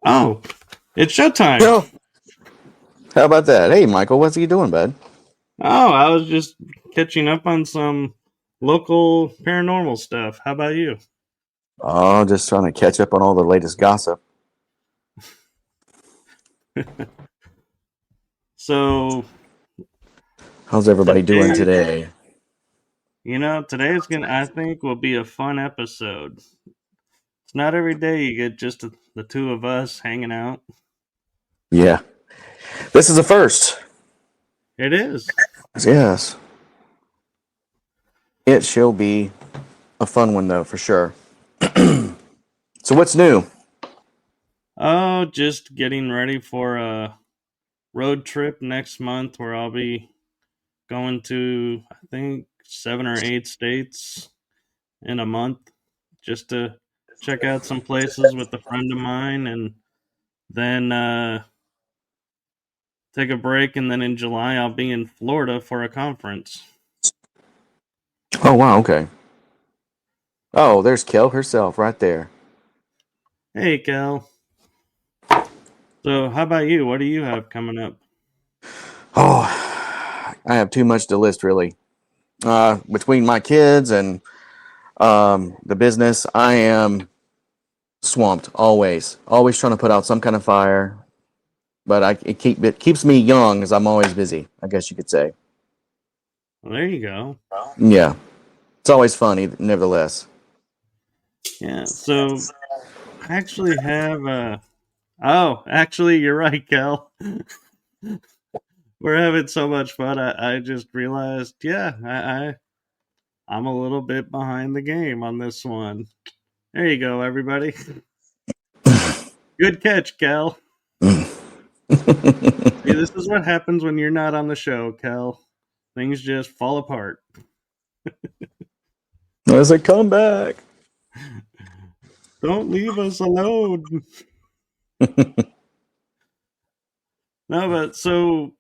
Oh, it's showtime. Yo, how about that? Hey, Michael, what's you doing, bud? Oh, I was just catching up on some local paranormal stuff. How about you? Oh, just trying to catch up on all the latest gossip. So, How's everybody doing today, today? today's I think, will be a fun episode. It's not every day you get just the two of us hanging out. Yeah, this is a first. It is. Yes, it shall be a fun one, though, for sure. So, what's new? Oh, just getting ready for a road trip next month where I'll be going to, I think, 7 or 8 states in a month just to check out some places with a friend of mine and then take a break. And then in July, I'll be in Florida for a conference. Oh, wow, okay. Oh, there's Kel herself right there. Hey, Cal. So, how about you? What do you have coming up? Oh, I have too much to list, really. Between my kids and the business, I am swamped always. Always trying to put out some kind of fire. But it keeps me young as I'm always busy, I guess you could say. Well, there you go. Yeah. It's always funny, nevertheless. Yeah. So, I actually have a. Oh, actually, you're right, Cal. We're having so much fun. I just realized, yeah, I'm a little bit behind the game on this one. There you go, everybody. Good catch, Cal. See, this is what happens when you're not on the show, Cal. Things just fall apart. As a comeback. Don't leave us alone. No, but so,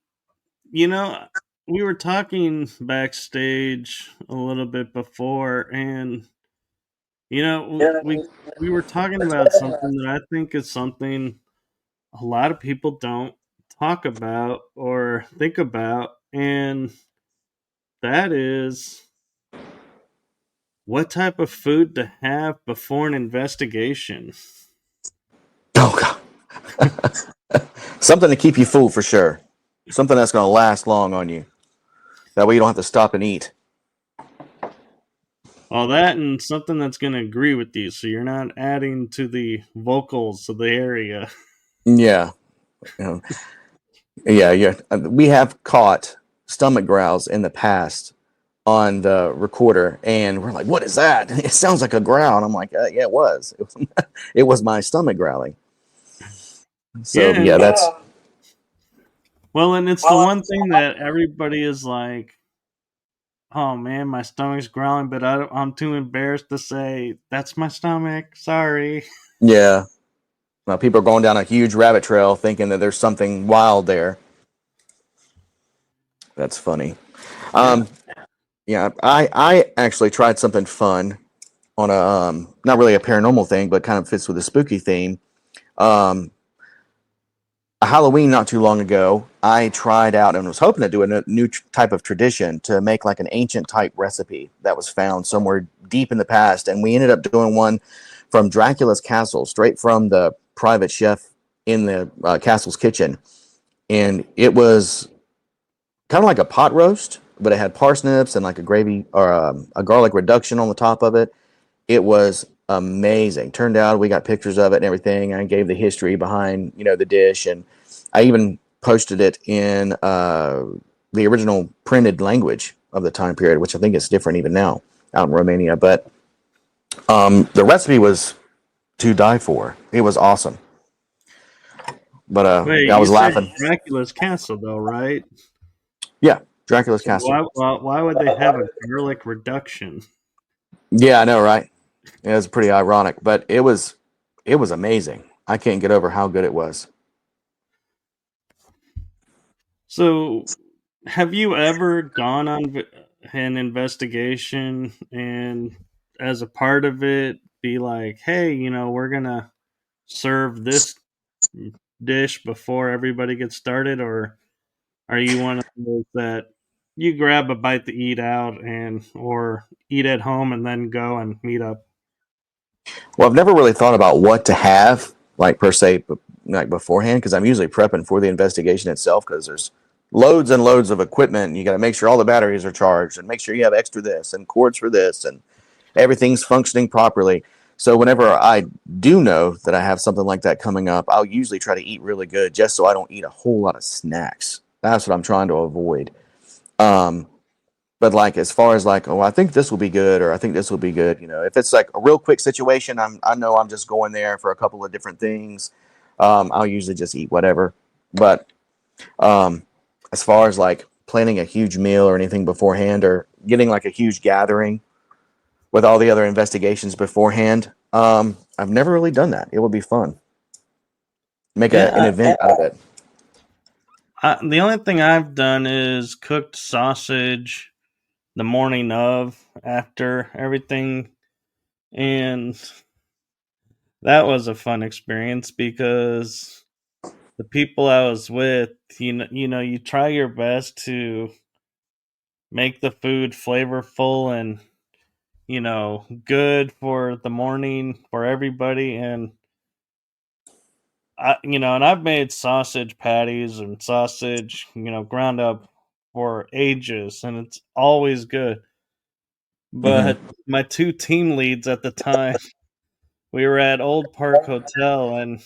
you know, we were talking backstage a little bit before, and we were talking about something that I think is something a lot of people don't talk about or think about, and that is what type of food to have before an investigation. Oh, God. Something to keep you full for sure. Something that's going to last long on you. That way you don't have to stop and eat. All that and something that's going to agree with you so you're not adding to the vocals of the area. Yeah. You know, yeah. We have caught stomach growls in the past on the recorder, and we're like, what is that? It sounds like a growl. And I'm like, yeah, it was. It was my stomach growling. So, Yeah, yeah, and that's. well, and it's the one thing that everybody is like, oh man, my stomach's growling, but I'm too embarrassed to say that's my stomach. Sorry. Yeah. Well, people are going down a huge rabbit trail thinking that there's something wild there. That's funny. Yeah. Yeah, I actually tried something fun on a not really a paranormal thing, but kind of fits with a spooky theme. Um, Halloween not too long ago, I tried out and was hoping to do a new type of tradition to make like an ancient type recipe that was found somewhere deep in the past. And we ended up doing one from Dracula's castle, straight from the private chef in the castle's kitchen. And it was kind of like a pot roast, but it had parsnips and like a gravy or a garlic reduction on the top of it. It was amazing. Turned out we got pictures of it and everything. I gave the history behind the dish, and I even posted it in the original printed language of the time period, which I think is different even now out in Romania. But the recipe was to die for. It was awesome. But Wait, I you was said laughing. Dracula's castle, though, right? Yeah, Dracula's So castle. why would they have a garlic reduction? Yeah, I know, right? It was pretty ironic, but it was amazing. I can't get over how good it was. So, have you ever gone on an investigation and, as a part of it, be like, "Hey, we're gonna serve this dish before everybody gets started," or are you one of those that you grab a bite to eat out and or eat at home and then go and meet up? Well, I've never really thought about what to have, like per se, like beforehand, because I'm usually prepping for the investigation itself. Because there's loads and loads of equipment, and you got to make sure all the batteries are charged, and make sure you have extra this and cords for this, and everything's functioning properly. So whenever I do know that I have something like that coming up, I'll usually try to eat really good, just so I don't eat a whole lot of snacks. That's what I'm trying to avoid. Um, but like as far as like, oh, I think this will be good, or I think this will be good. If it's like a real quick situation, I know I'm just going there for a couple of different things. I'll usually just eat whatever. But um, as far as like planning a huge meal or anything beforehand, or getting like a huge gathering with all the other investigations beforehand, I've never really done that. It would be fun. Make an Yeah, event out of it. the only thing I've done is cooked sausage the morning of after everything, and that was a fun experience because the people I was with, you try your best to make the food flavorful and good for the morning for everybody. And and I've made sausage patties and sausage, ground up for ages, and it's always good. Hmm. But my two team leads at the time, we were at Old Park Hotel, and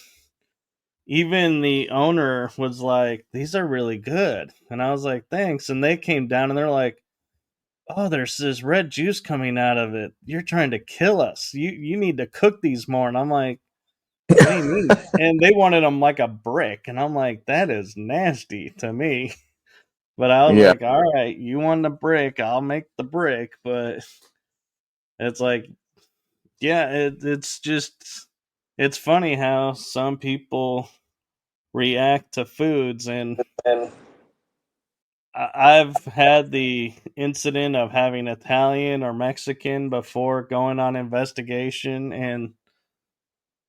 even the owner was like, "These are really good," and I was like, "Thanks." And they came down, and they're like, "Oh, there's this red juice coming out of it. You're trying to kill us. You need to cook these more." And I'm like, "What do you mean?" And they wanted them like a brick, and I'm like, "That is nasty to me." But I was Yeah, like, "All right, you want the brick? I'll make the brick." But it's like, yeah, it's just it's funny how some people react to foods, and I've had the incident of having Italian or Mexican before going on investigation, and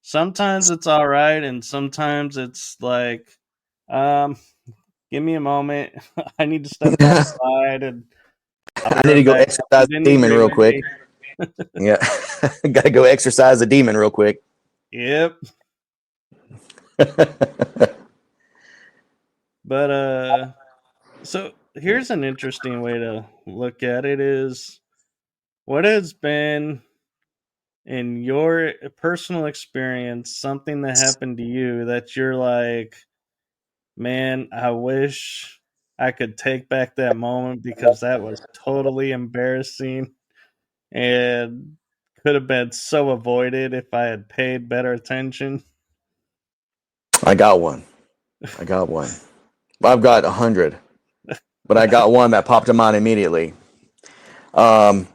sometimes it's all right, and sometimes it's like, um, give me a moment. I need to step outside, and I'll be I need to right go back. exercise The the demon real quick. nitty-gritty. Yeah, got to go exercise the demon real quick. Yep. But so here's an interesting way to look at it: is what has been in your personal experience something that happened to you that you're like, man, I wish I could take back that moment because that was totally embarrassing and could have been so avoided if I had paid better attention. I got one. I got one. I've got 100, but I got one that popped in mind immediately. Um,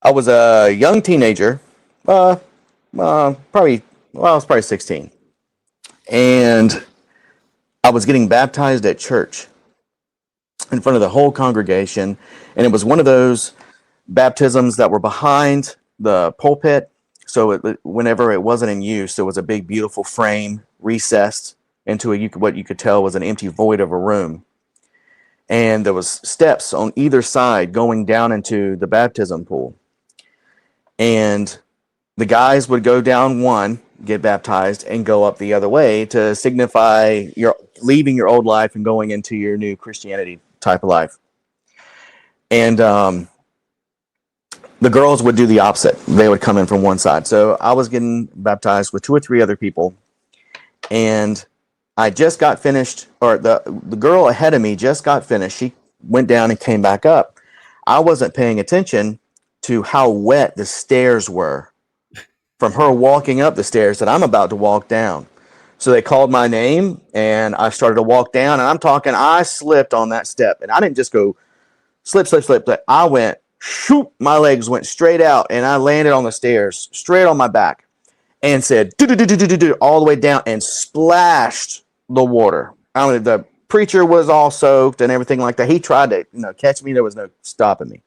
I was a young teenager, uh, probably, well, I was probably 16, and I was getting baptized at church in front of the whole congregation, and it was one of those baptisms that were behind the pulpit. So whenever it wasn't in use, there was a big, beautiful frame recessed into what you could tell was an empty void of a room, and there was steps on either side going down into the baptism pool. And the guys would go down one, get baptized, and go up the other way to signify you're leaving your old life and going into your new Christianity type of life. And the girls would do the opposite. They would come in from one side. So I was getting baptized with 2 or 3 other people, and I just got finished, or the girl ahead of me just got finished. She went down and came back up. I wasn't paying attention to how wet the stairs were from her walking up the stairs that I'm about to walk down. So they called my name, and I started to walk down, and I'm talking, I slipped on that step, and I didn't just go slip, slip, slip, slip. I went, shoot, my legs went straight out, and I landed on the stairs, straight on my back, and said, all the way down, and splashed the water. I mean, the preacher was all soaked and everything like that. He tried to, catch me. There was no stopping me.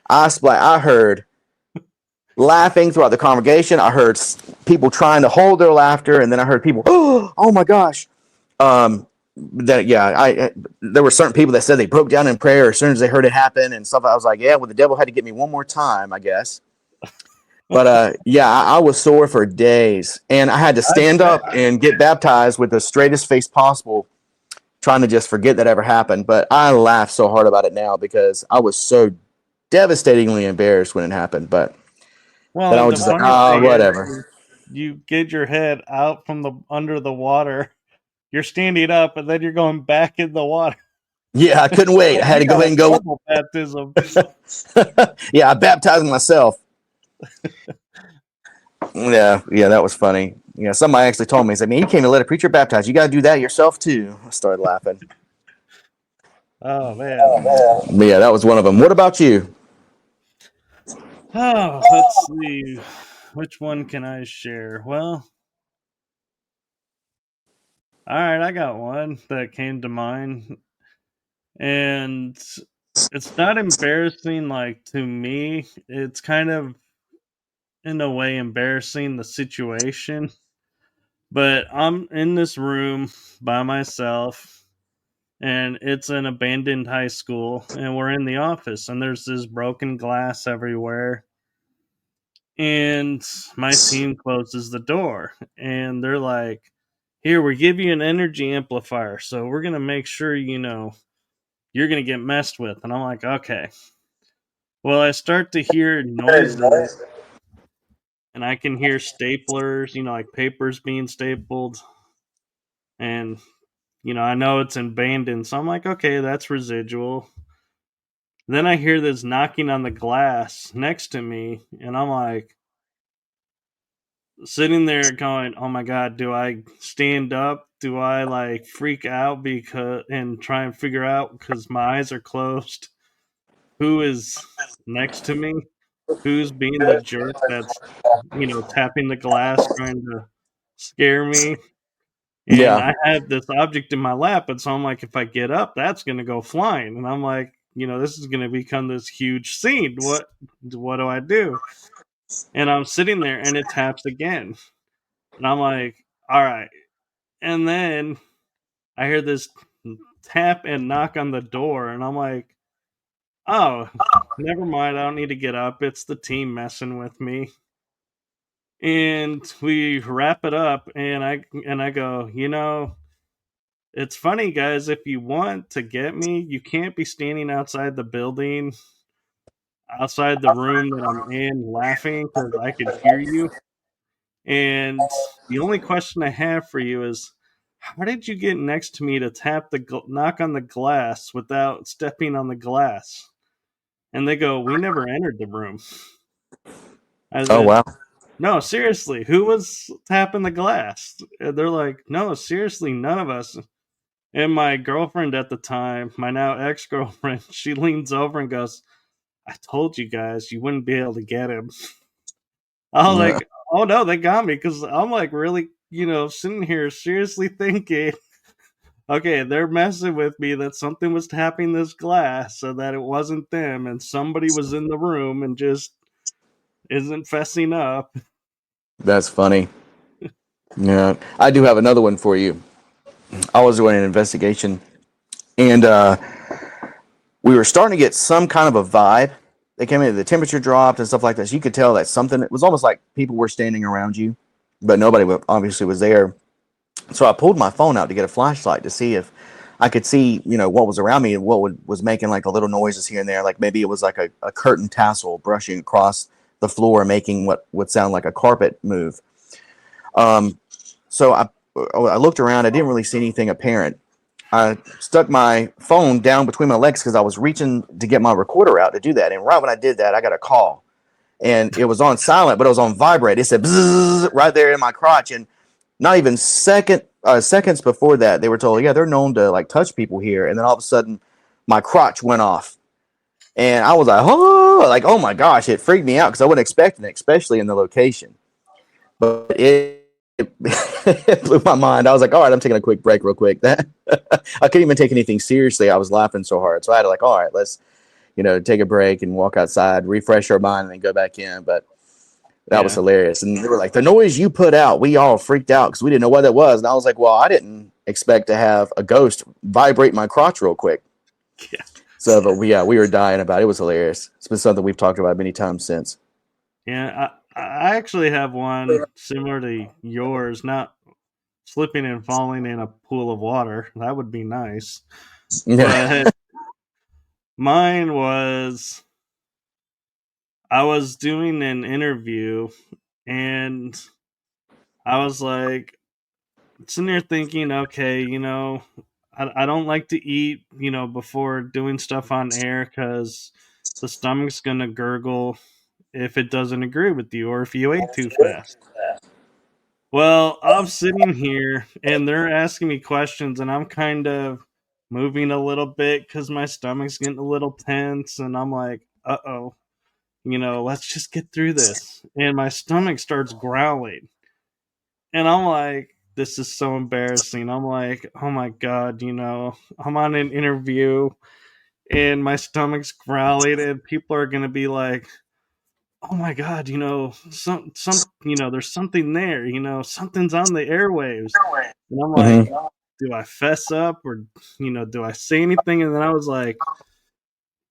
I heard laughing throughout the congregation. I heard people trying to hold their laughter, and then I heard people, oh my gosh. There were certain people that said they broke down in prayer as soon as they heard it happen and stuff. I was like, yeah, well, the devil had to get me one more time, I guess. But I was sore for days, and I had to stand up and get baptized with the straightest face possible, trying to just forget that ever happened. But I laugh so hard about it now because I was so devastatingly embarrassed when it happened. But then Well, I and was the just like, funny thing whatever. is, you get your head out from the under the water. You're standing up, and then you're going back in the water. Yeah, I couldn't wait. So I had you to go got ahead a and go. double baptism. Yeah, I baptized myself. Yeah, that was funny. Yeah, somebody actually told me, he said, man, you can't even let a preacher baptize. You got to do that yourself, too. I started laughing. Oh man. But yeah, that was one of them. What about you? Oh, let's see. Which one can I share? Well, all right, I got one that came to mind, and it's not embarrassing like to me. It's kind of in a way embarrassing the situation. But I'm in this room by myself, and it's an abandoned high school, and we're in the office, and there's this broken glass everywhere. And my team closes the door, and they're like, here, we give you an energy amplifier, so we're gonna make sure you're gonna get messed with. And I'm like, okay. Well, I start to hear noises, and I can hear staplers, like papers being stapled, and I know it's abandoned, so I'm like, okay, that's residual. Then I hear this knocking on the glass next to me, and I'm like, sitting there going, "Oh my god, do I stand up? Do I like freak out because and try and figure out because my eyes are closed who is next to me? Who's being the jerk that's tapping the glass trying to scare me?" And Yeah, I had this object in my lap, and so I'm like, if I get up, that's gonna go flying. And I'm like, this is gonna become this huge scene. What do I do? And I'm sitting there and it taps again. And I'm like, all right. And then I hear this tap and knock on the door, and I'm like, oh, never mind. I don't need to get up. It's the team messing with me. And we wrap it up, and I go, it's funny, guys. If you want to get me, you can't be standing outside the building, outside the room that I'm in, laughing because I could hear you. And the only question I have for you is, how did you get next to me to tap knock on the glass without stepping on the glass? And they go, we never entered the room. I oh said, wow. no, seriously, who was tapping the glass? And they're like, no, seriously, none of us. And my girlfriend at the time, my now ex girlfriend, she leans over and goes, I told you guys you wouldn't be able to get him. I was Yeah, like, oh no, they got me because I'm like really, sitting here seriously thinking, okay, they're messing with me that something was tapping this glass so that it wasn't them and somebody was in the room and just isn't fessing up. that's funny. Yeah, I do have another one for you. I was doing an investigation, and we were starting to get some kind of a vibe. They came in, the temperature dropped and stuff like that. So you could tell that something. It was almost like people were standing around you, but nobody obviously was there. So I pulled my phone out to get a flashlight to see if I could see, what was around me and was making like a little noises here and there. Like maybe it was like a curtain tassel brushing across the floor, making what would sound like a carpet move. Um, so I looked around. I didn't really see anything apparent. I stuck my phone down between my legs because I was reaching to get my recorder out to do that. And right when I did that, I got a call, and it was on silent, but it was on vibrate. It said bzzz right there in my crotch, and not even seconds before that, they were told, yeah, they're known to like touch people here. And then all of a sudden, my crotch went off, and I was like, oh my gosh, it freaked me out because I wasn't expecting it, especially in the location. But it blew my mind. I was like, all right, I'm taking a quick break real quick. That I couldn't even take anything seriously. I was laughing so hard. So I had to like, all right, let's, take a break and walk outside, refresh our mind, and then go back in. But that was Yeah. hilarious. And they were like, the noise you put out, we all freaked out because we didn't know what that was. And I was like, well, I didn't expect to have a ghost vibrate my crotch real quick. Yeah. So, but we were dying about it. It was hilarious. It's been something we've talked about many times since. Yeah. I actually have one similar to yours, not slipping and falling in a pool of water. That would be nice. Yeah. But mine was I was doing an interview and I was like sitting there thinking, okay, I don't like to eat, before doing stuff on air because the stomach's going to gurgle if it doesn't agree with you or if you ate too fast. Well, I'm sitting here and they're asking me questions, and I'm kind of moving a little bit because my stomach's getting a little tense. And I'm like, uh oh, let's just get through this. And my stomach starts growling. And I'm like, this is so embarrassing. I'm like, oh my God, I'm on an interview and my stomach's growling, and people are going to be like, oh my God, there's something there, something's on the airwaves. And I'm like, Mm-hmm. do I fess up or, do I say anything? And then I was like,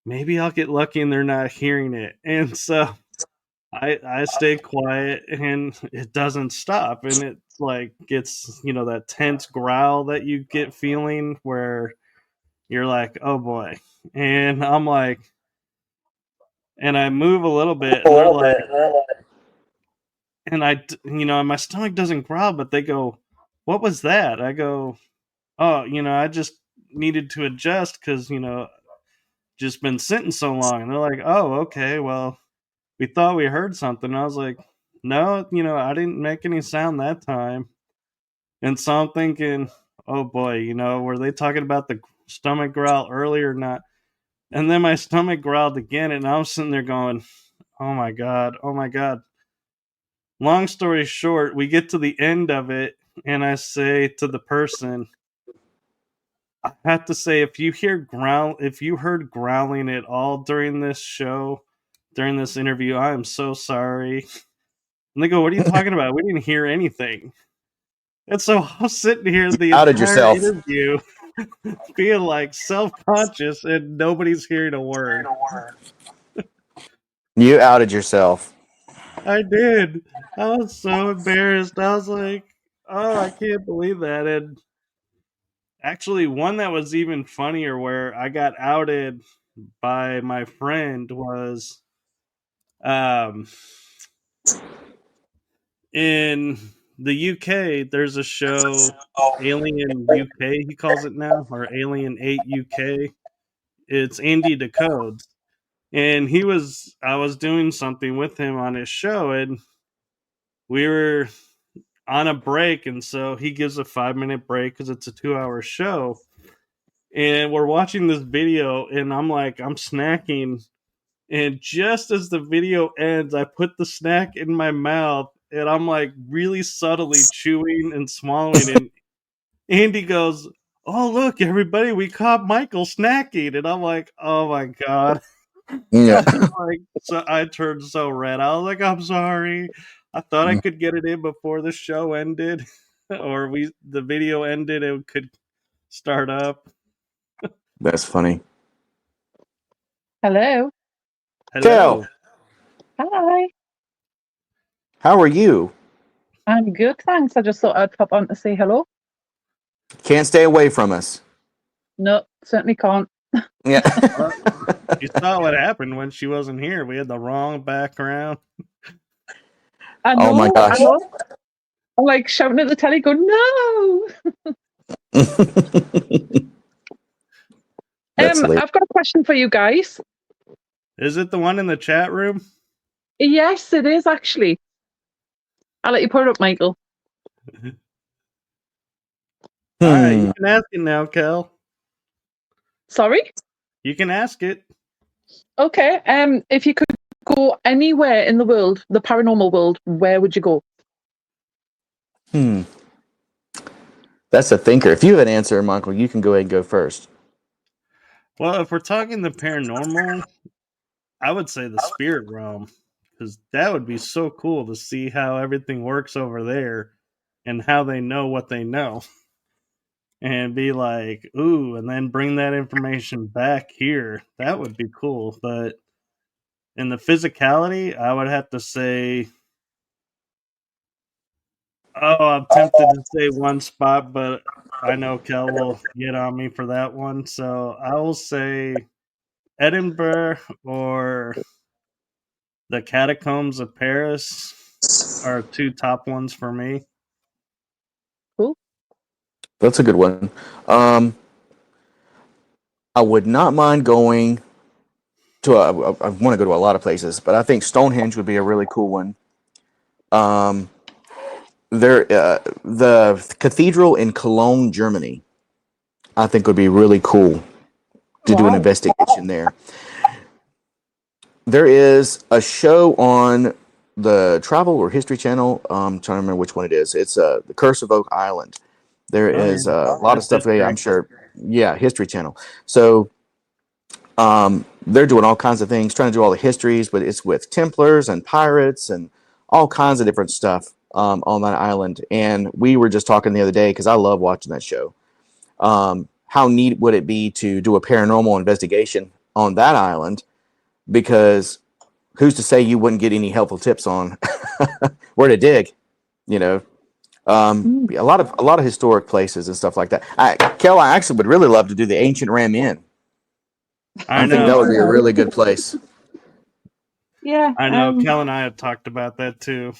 maybe I'll get lucky and they're not hearing it. And so I stay quiet and it doesn't stop. And it like gets, that tense growl that you get feeling where you're like, oh boy. And I'm like, and I move a little bit and they're like, and my stomach doesn't growl, but they go, what was that? I go, oh, I just needed to adjust because, just been sitting so long. And they're like, oh, okay, well, we thought we heard something. And I was like, no, I didn't make any sound that time. And so I'm thinking, oh boy, were they talking about the stomach growl earlier or not? And then my stomach growled again, and I was sitting there going, oh my God, oh my God. Long story short, we get to the end of it, and I say to the person, I have to say, if you heard growling at all during this show, during this interview, I am so sorry. And they go, what are you talking about? We didn't hear anything. And so I was sitting here the Outed entire yourself. interview being like self conscious and nobody's hearing a word. You outed yourself. I did. I was so embarrassed. I was like, oh, I can't believe that. And actually, one that was even funnier where I got outed by my friend was um, in the UK. There's a show, Alien UK, he calls it now, or Alien 8 UK. It's Andy Decodes. And I was doing something with him on his show, and we were on a break. And so he gives a 5-minute break because it's a 2-hour show. And we're watching this video, and I'm snacking. And just as the video ends, I put the snack in my mouth, and I'm like really subtly chewing and swallowing. And Andy goes, oh, look, everybody, we caught Michael snacking. And I'm like, oh my God. Yeah. I turned so red. I was like, I'm sorry. I thought I could get it in before the show ended, or the video ended. It could start up. That's funny. Hello. Kel, Hello. Hi. how are you? I'm good, thanks. I just thought I'd pop on to say hello. Can't stay away from us. No, certainly can't. Yeah. You saw what happened when she wasn't here. We had the wrong background. I Oh my know, I gosh. know. I'm like shouting at the telly, going, no. That's hilarious. I've got a question for you guys. Is it the one in the chat room? Yes, it is actually. I'll let you put it up, Michael. All right, you can ask it now, Kel. Sorry? You can ask it. Okay. If you could go anywhere in the world, the paranormal world, where would you go? That's a thinker. If you have an answer, Michael, you can go ahead and go first. Well, if we're talking the paranormal, I would say the spirit realm, because that would be so cool to see how everything works over there and how they know what they know. And be like, ooh, and then bring that information back here. That would be cool. But in the physicality, I would have to say, oh, I'm tempted to say one spot, but I know Kel will get on me for that one. So I will say Edinburgh or the catacombs of Paris are two top ones for me. Cool. That's a good one. I would not mind going to I want to go to a lot of places, but I think Stonehenge would be a really cool one. The cathedral in Cologne, Germany, I think would be really cool to do an Wow. investigation there. There is a show on the Travel or History Channel. I'm trying to remember which one it is. It's The Curse of Oak Island. There Oh, is yeah. a lot of That's stuff there, I'm history. sure. Yeah, History Channel. So they're doing all kinds of things, trying to do all the histories, but it's with Templars and pirates and all kinds of different stuff on that island. And we were just talking the other day because I love watching that show. How neat would it be to do a paranormal investigation on that island? Because who's to say you wouldn't get any helpful tips on where to dig? You know, a lot of historic places and stuff like that. Kel, I actually would really love to do the ancient Ram Inn. I think that know. would be a really good place. Yeah. I know. Kel and I have talked about that too.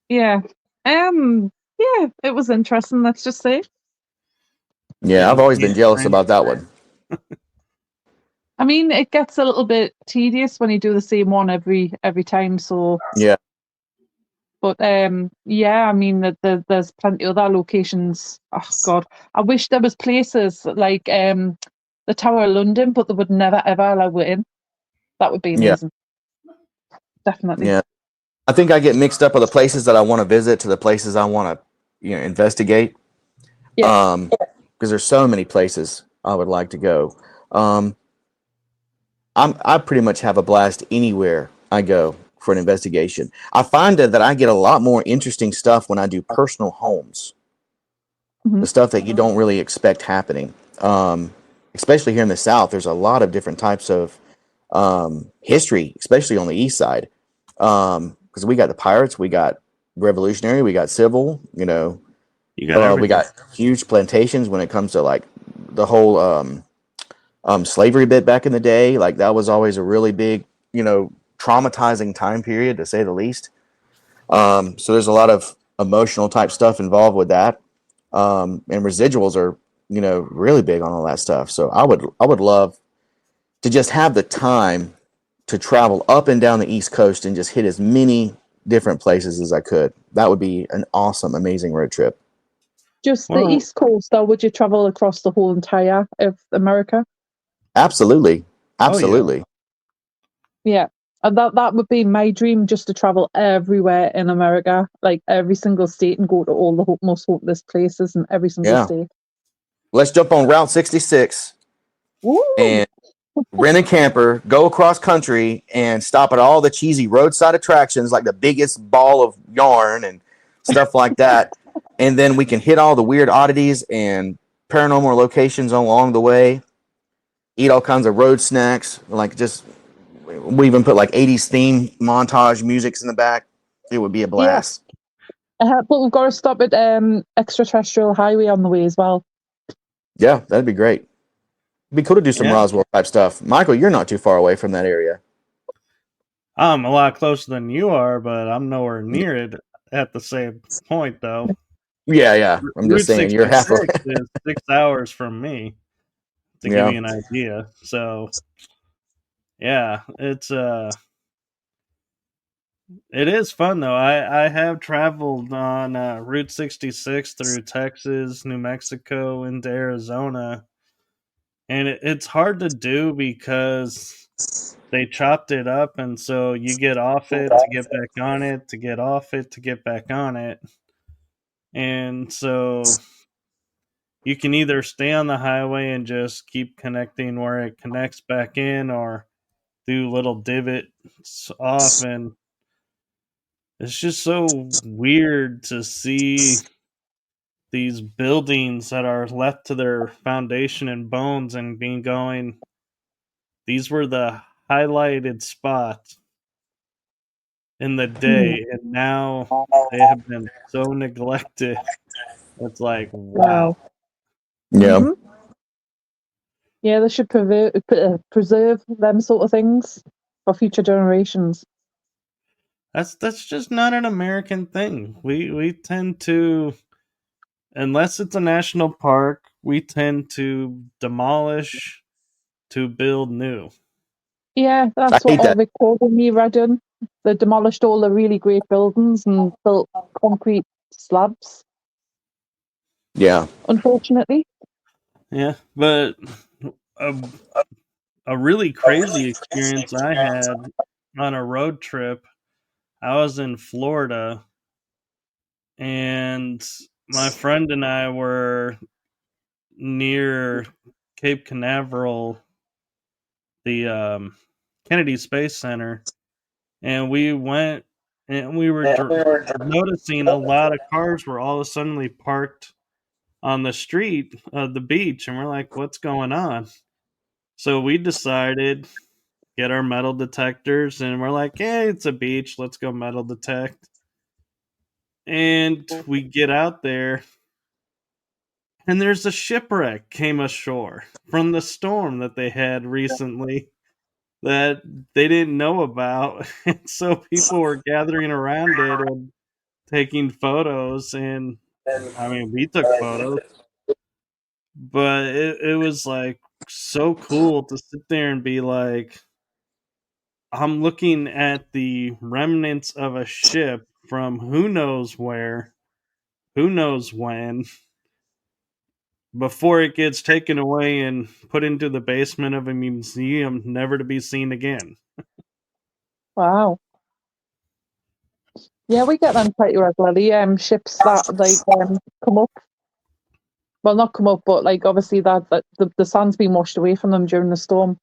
Yeah. Yeah, it was interesting, let's just say. Yeah, I've always been jealous about that one. I mean, it gets a little bit tedious when you do the same one every time. So Yeah, but yeah, I mean, there's plenty of other locations. Oh God, I wish there was places like the Tower of London, but they would never ever allow it in. That would be yeah, amazing. Definitely. yeah. I think I get mixed up with the places that I want to visit to the places I want to, investigate. Yeah. Because there's so many places I would like to go. I pretty much have a blast anywhere I go for an investigation. I find that I get a lot more interesting stuff when I do personal homes. Mhm. The stuff that you don't really expect happening. Especially here in the South, there's a lot of different types of history, especially on the East side. Because we got the pirates, we got revolutionary, we got civil. You got everything. We got huge plantations when it comes to like the whole slavery bit back in the day. Like that was always a really big, traumatizing time period to say the least. So there's a lot of emotional type stuff involved with that. And residuals are, really big on all that stuff. So I would love to just have the time to travel up and down the East Coast and just hit as many different places as I could. That would be an awesome, amazing road trip. Just the Well, East Coast, or would you travel across the whole entire of America? Absolutely. Oh, yeah. Absolutely. Yeah. And that would be my dream, just to travel everywhere in America, like every single state, and go to all the most hopeless places in every single Yeah. state. Let's jump on Route 66 Woo! and rent a camper, go across country, and stop at all the cheesy roadside attractions like the biggest ball of yarn and stuff like that. And then we can hit all the weird oddities and paranormal locations along the way. Eat all kinds of road snacks, like just we even put like 80s theme montage musics in the back. It would be a Yeah. blast. But we've got to stop at Extraterrestrial Highway on the way as well. Yeah, that'd be great. It'd be cool to do some Yeah, Roswell type stuff. Michael, you're not too far away from that area. I'm a lot closer than you are, but I'm nowhere near it at the same point, though. Yeah. I'm just Route saying you're half. 66 is 6 hours from me, to give Yeah, you an idea. So, yeah, it is fun though. I have traveled on Route 66 through Texas, New Mexico, into Arizona, and it's hard to do because they chopped it up, and so you get off it to get back on it, to get off it to get back on it, and so you can either stay on the highway and just keep connecting where it connects back in, or do little divots off, and it's just so weird to see these buildings that are left to their foundation and bones and being going, these were the highlighted spots in the Hmm. day, and now they have been so neglected. It's like, Wow. wow. yeah, Hmm. Yeah, they should preserve them sort of things for future generations. That's just not an American thing. We tend to, unless it's a national park, we tend to demolish to build new. Yeah, I that's what hate all that. Victorian era done. They demolished all the really great buildings and built concrete slabs, Yeah. unfortunately. Yeah, but a, a really crazy experience I had on a road trip. I was in Florida, and my friend and I were near Cape Canaveral, the Kennedy Space Center, and we went and we were noticing a lot of cars were all of a sudden parked on the street of the beach, and we're like, "What's going on?" So we decided get our metal detectors, and we're like, "Hey, it's a beach. Let's go metal detect." And we get out there, and there's a shipwreck came ashore from the storm that they had recently that they didn't know about. And so people were gathering around it and taking photos. And I mean, we took photos, but it was like so cool to sit there and be like, I'm looking at the remnants of a ship from who knows where, who knows when, before it gets taken away and put into the basement of a museum, never to be seen again. Wow. Yeah, we get them pretty regularly. Ships that come up. Well, not come up, but like obviously that the sand's been washed away from them during the storm.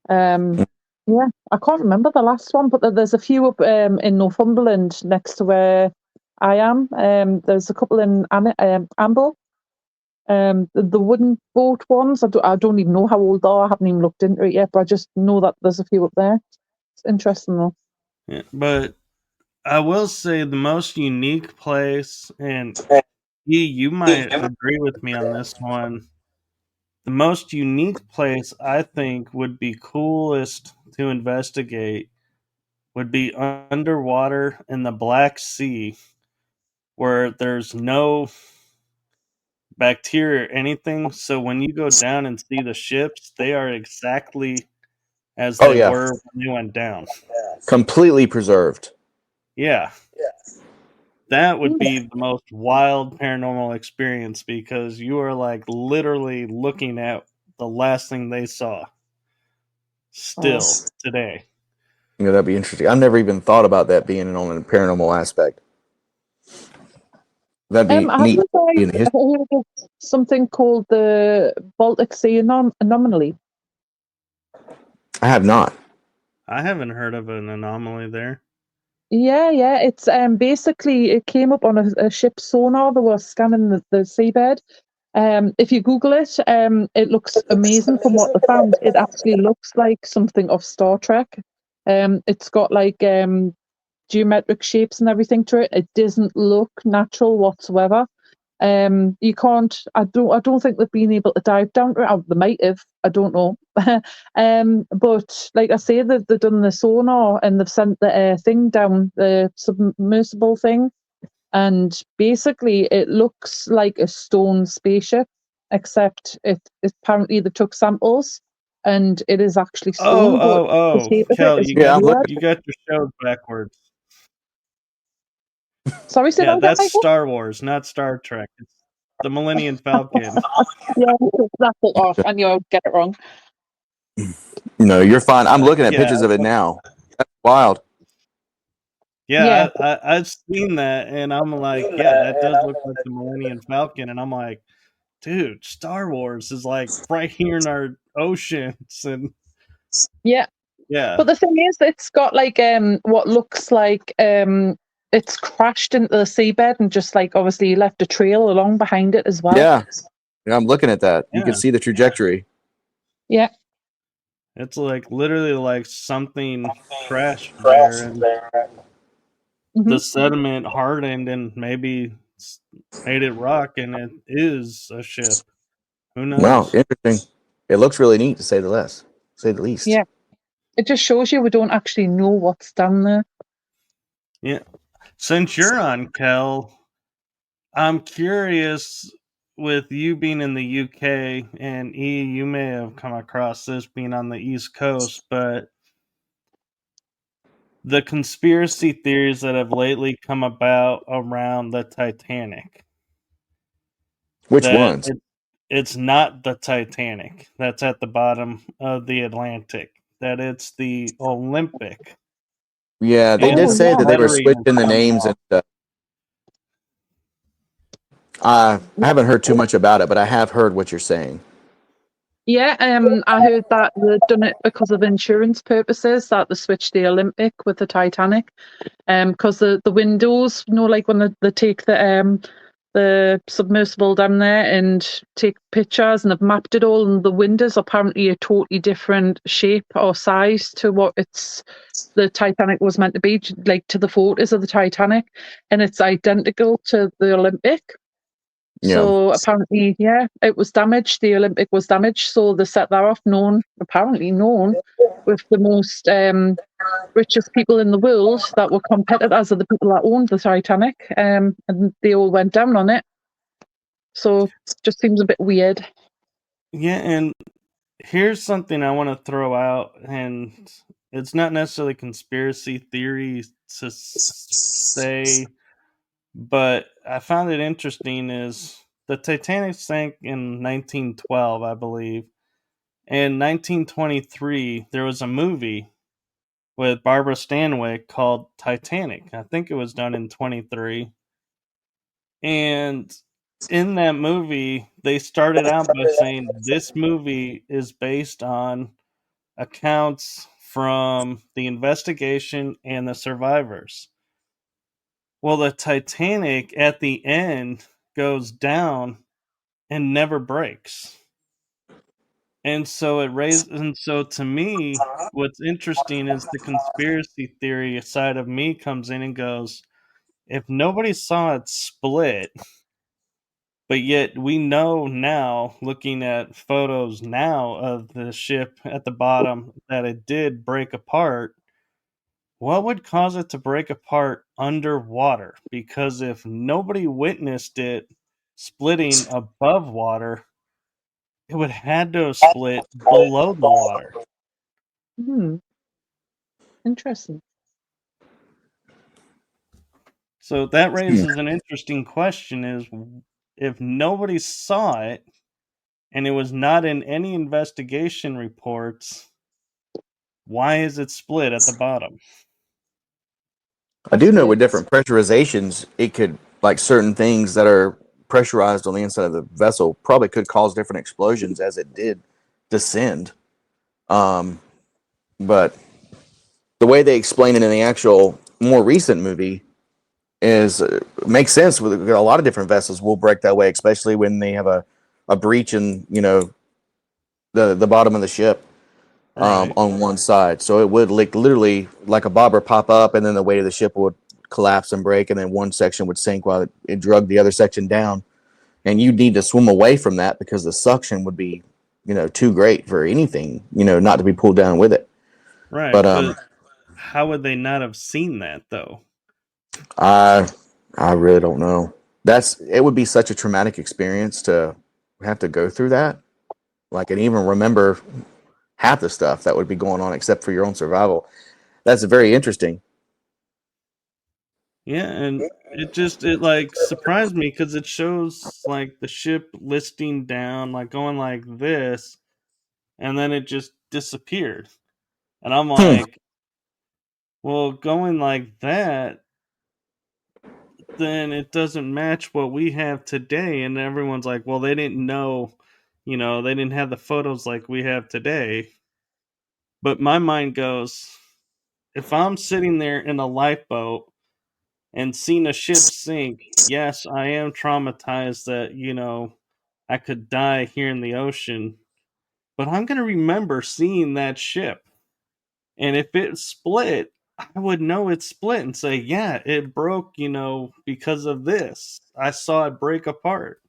Um, yeah, I can't remember the last one, but there's a few up in Northumberland next to where I am. There's a couple in Amble. The wooden boat ones. I don't even know how old they are. I haven't even looked into it yet, but I just know that there's a few up there. It's interesting though. Yeah, but I will say the most unique place, and you might agree with me on this one. The most unique place I think would be coolest to investigate would be underwater in the Black Sea, where there's no bacteria or anything. So when you go down and see the ships, they are exactly as Oh they yeah. were when they went down. Completely preserved. Yeah, that would Mm. be the most wild paranormal experience because you are like literally looking at the last thing they saw Wow. still today. Yeah, that'd be interesting. I've never even thought about that being on a paranormal aspect. That'd be Have neat you guys in the history. heard of something called the Baltic Sea anomaly? I have not. I haven't heard of an anomaly there. Yeah. It's basically it came up on a ship's sonar that was scanning the seabed. If you Google it, it looks amazing from what they found. It actually looks like something of Star Trek. It's got like geometric shapes and everything to it. It doesn't look natural whatsoever. You can't. I don't think they've been able to dive down to it. They might have. I don't know. But like I say, they've done the sonar and they've sent the thing down, the submersible thing, and basically it looks like a stone spaceship, except it apparently they took samples, and it is actually Oh, stone, but oh, the oh, shape of it Kel, is Yeah, I'm weird. looking. you got your shows backwards. Sorry, say that Yeah, again, that's Michael. Star Wars, not Star Trek. It's the Millennium Falcon. Yeah, that's it off, and you'll get it wrong. No, you're fine. I'm looking at Yeah, pictures of it now. That's wild. Yeah, yeah, I've seen that, and I'm like, yeah, that does look like the Millennium Falcon, and I'm like, dude, Star Wars is like right here in our oceans, and yeah. yeah, But the thing is, it's got like what looks like it's crashed into the seabed and just like obviously left a trail along behind it as well. Yeah, yeah, I'm looking at that. You can yeah, see the trajectory. Yeah. it's like literally like something crashed there, and Hmm. the sediment hardened and maybe made it rock, and it is a ship. Who Wow, knows? interesting. It looks really neat to say the less, say the least. Yeah. It just shows you we don't actually know what's down there. Yeah. Since you're on, Kel, I'm curious, with you being in the UK, and E, you may have come across this being on the East Coast, but the conspiracy theories that have lately come about around the Titanic, Which that ones? it's not the Titanic that's at the bottom of the Atlantic, that it's the Olympic Yeah, they and did Oh the say yeah. that they were battery switching the names and stuff. I haven't heard too much about it, but I have heard what you're saying. Yeah, I heard that they'd done it because of insurance purposes, that they switched the Olympic with the Titanic. Because the windows, like when they take the submersible down there and take pictures and they've mapped it all, and the windows apparently a totally different shape or size to what the Titanic was meant to be, like to the photos of the Titanic, and it's identical to the Olympic. Yeah. So apparently, yeah, it was damaged. The Olympic was damaged, so they set that off. Apparently known with the most richest people in the world that were competitors of the people that owned the Titanic, and they all went down on it. So just seems a bit weird. Yeah, and here's something I want to throw out, and it's not necessarily conspiracy theory to say, but I found it interesting is the Titanic sank in 1912, I believe. In 1923, there was a movie with Barbara Stanwyck called Titanic. I think it was done in 23. And in that movie, they started out by saying this movie is based on accounts from the investigation and the survivors. Well, the Titanic at the end goes down and never breaks. And so to me, what's interesting is the conspiracy theory side of me comes in and goes, if nobody saw it split, but yet we know now, looking at photos now of the ship at the bottom, that it did break apart. What would cause it to break apart underwater? Because if nobody witnessed it splitting above water, it would had to have split below the water. Hmm, interesting. So that Hmm. raises an interesting question: is if nobody saw it and it was not in any investigation reports, why is it split at the bottom? I That's do know weird. with different pressurizations, it could, like certain things that are pressurized on the inside of the vessel, probably could cause different explosions as it did descend. Um, but the way they explain it in the actual more recent movie is makes sense. With a lot of different vessels will break that way, especially when they have a breach in the bottom of the ship Right. on one side. So it would literally like a bobber pop up, and then the weight of the ship would collapse and break, and then one section would sink while it drug the other section down. And you need to swim away from that because the suction would be too great for anything not to be pulled down with it. Right. But But how would they not have seen that though? I I really don't know. It would be such a traumatic experience to have to go through that, like, and even remember half the stuff that would be going on except for your own survival. That's very interesting. Yeah, and it like surprised me because it shows like the ship listing down, like going like this, and then it just disappeared. And I'm Hmm. like, well, going like that, then it doesn't match what we have today. And everyone's like, well, they didn't know, they didn't have the photos like we have today. But my mind goes, if I'm sitting there in a lifeboat and seeing a ship sink, yes, I am traumatized that, I could die here in the ocean, but I'm going to remember seeing that ship. And if it split, I would know it split and say, yeah, it broke, because of this. I saw it break apart,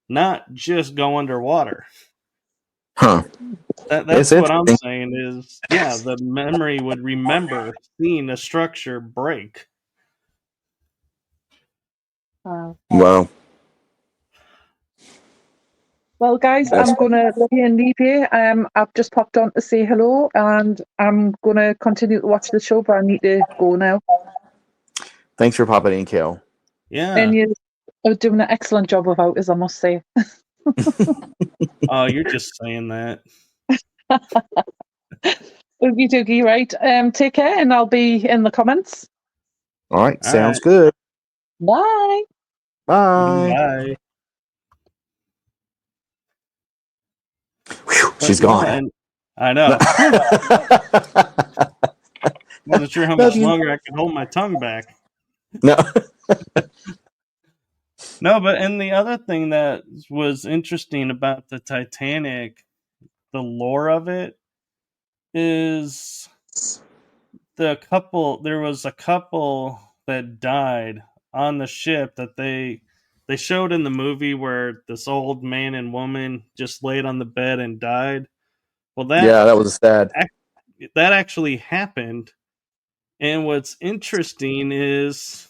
not just go underwater. Huh. It's That's what I'm interesting. saying is, yeah, the memory would remember seeing a structure break. Uh, Well, well, guys, that's I'm gonna love you and leave you. I've just popped on to say hello, and I'm gonna continue to watch the show, but I need to go now. thanks for popping in, Kale. And Yeah. you are doing an excellent job without us, I must say. Oh, you're just saying that. Okie dokie, right. Take care, and I'll be in the comments. All right, All right. sounds good. Bye. Bye. Bye. Whew, But she's yeah, gone. and I know. Whew, wasn't sure how Love much you. longer I could hold my tongue back. No. No, but and the other thing that was interesting about the Titanic, the lore of it, is there was a couple that died on the ship that they showed in the movie where this old man and woman just laid on the bed and died. Well, Yeah, that was sad. that actually happened. And what's interesting is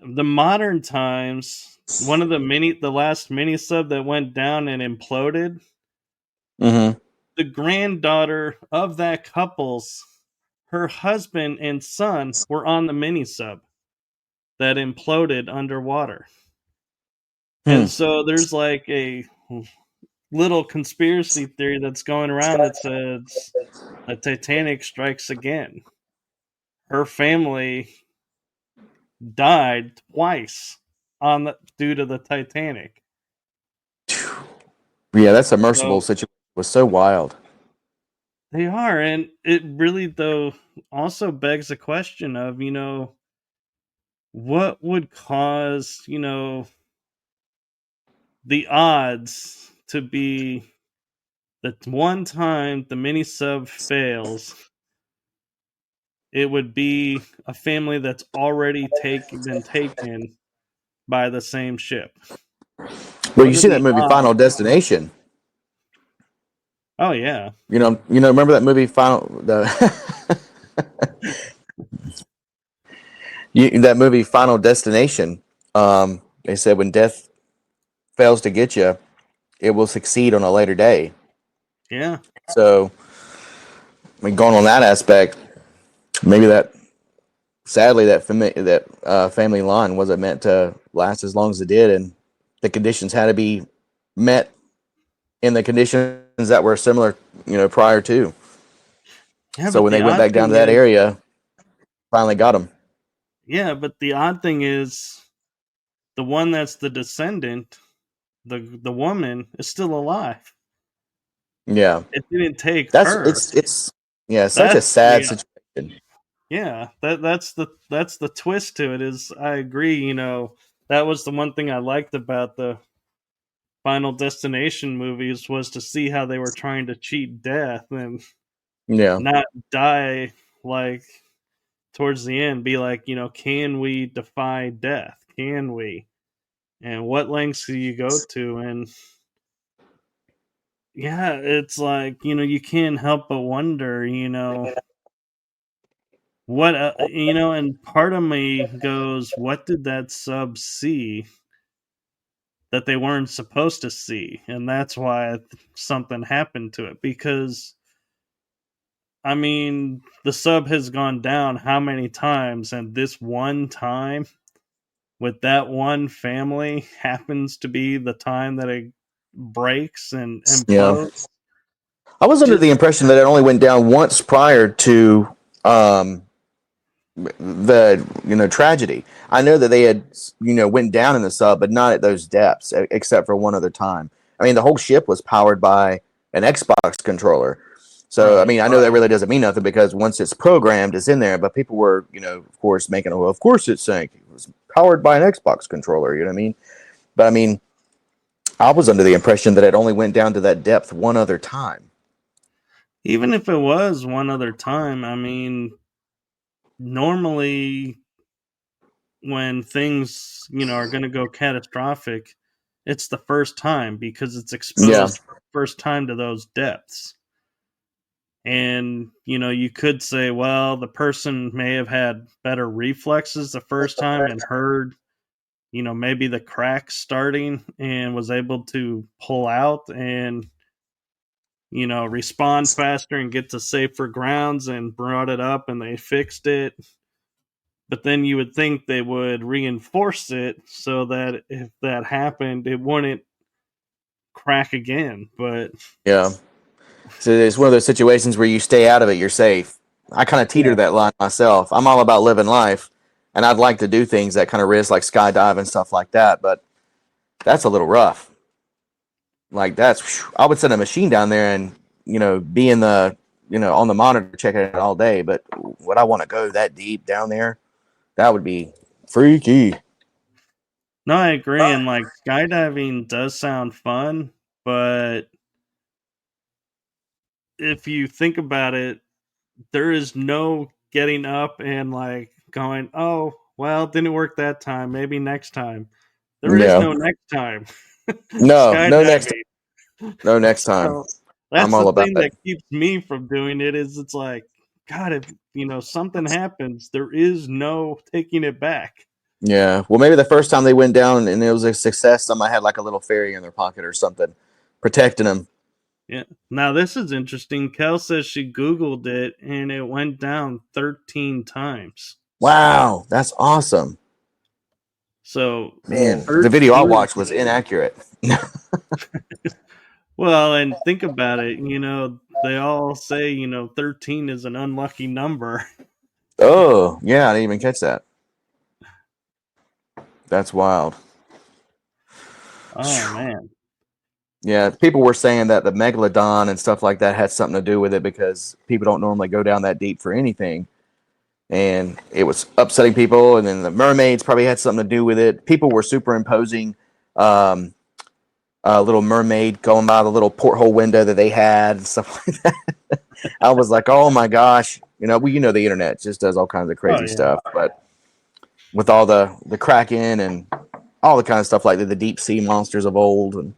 the modern times, one of the last mini sub that went down and imploded, Mm-hmm. the granddaughter of that couple's her husband and son were on the mini sub that imploded underwater. Hmm. And so there's like a little conspiracy theory that's going around that says the Titanic strikes again. Her family died twice due to the Titanic. Yeah, that submersible So situation was so wild. they are, and it really though also begs the question of what would cause the odds to be that one time the mini sub fails, it would be a family that's already been taken by the same ship. Well, What you are see that the movie odds? Final Destination. Oh yeah, Remember that movie that movie Final Destination. They said when death fails to get you, it will succeed on a later day. yeah, So, I mean, going on that aspect, maybe sadly that family line wasn't meant to last as long as it did, and the conditions had to be met in the conditions that were similar, prior to. yeah. So But when the they went odd back down thing to that is, area, finally got them. yeah, but the odd thing is, the one that's the descendant, the woman, is still alive. Yeah, It didn't take that's her. it's Yeah, such a That's sad yeah, situation. yeah. That's the twist to it. Is I agree. That was the one thing I liked about the Final Destination movies was to see how they were trying to cheat death and Yeah, not die like towards the end. Be like, can we defy death? Can we? And what lengths do you go to? And yeah, it's like, you can't help but wonder, what, and part of me goes, what did that sub see that they weren't supposed to see? And that's why something happened to it. Because, I mean, the sub has gone down how many times? And this one time with that one family happens to be the time that it breaks and yeah. implodes. I was under Just the impression that it only went down once prior to um, the tragedy. I know that they had went down in the sub, but not at those depths, except for one other time. I mean, the whole ship was powered by an Xbox controller. So I right. mean, I know that really doesn't mean nothing because once it's programmed, it's in there. But people were, of course, making, well, of course it sank. It was powered by an Xbox controller. You know what I mean? But I mean, I was under the impression that it only went down to that depth one other time. Even if it was one other time, I mean, normally when things, are going to go catastrophic, it's the first time because it's Yeah, exposed first time to those depths. And, you could say, well, the person may have had better reflexes the first time and heard, maybe the crack starting and was able to pull out and, respond faster and get to safer grounds and brought it up and they fixed it. But then you would think they would reinforce it so that if that happened, it wouldn't crack again. But yeah. So it's one of those situations where you stay out of it, you're safe. I kind of teeter yeah, that line myself. I'm all about living life, and I'd like to do things that kind of risk, like skydive and stuff like that. But that's a little rough. Like I would send a machine down there and be in the on the monitor checking it all day. But would I want to go that deep down there? That would be freaky. no, I agree. And like skydiving does sound fun, but if you think about it, there is no getting up and like going, oh, well, didn't work that time. Maybe next time. There is Yeah. no next time. No, no next, Skydiving. no next time. So I'm that's the all about thing it. that keeps me from doing it is it's like, God, if something happens, there is no taking it back. Yeah. Well, maybe the first time they went down and it was a success, somebody had like a little fairy in their pocket or something, protecting them. Yeah. Now this is interesting. Kel says she Googled it and it went down 13 times. Wow, that's awesome. So Man, the video I 13. watched was inaccurate. Well, and think about it, they all say, 13 is an unlucky number. Oh, yeah, I didn't even catch that. That's wild. Oh man. Yeah, people were saying that the megalodon and stuff like that had something to do with it because people don't normally go down that deep for anything. And it was upsetting people. And then the mermaids probably had something to do with it. People were superimposing um, a little mermaid going by the little porthole window that they had and stuff like that. I was like, oh my gosh. The internet just does all kinds of Oh crazy yeah. stuff. But with all the kraken and all the kind of stuff like the deep sea monsters of old, and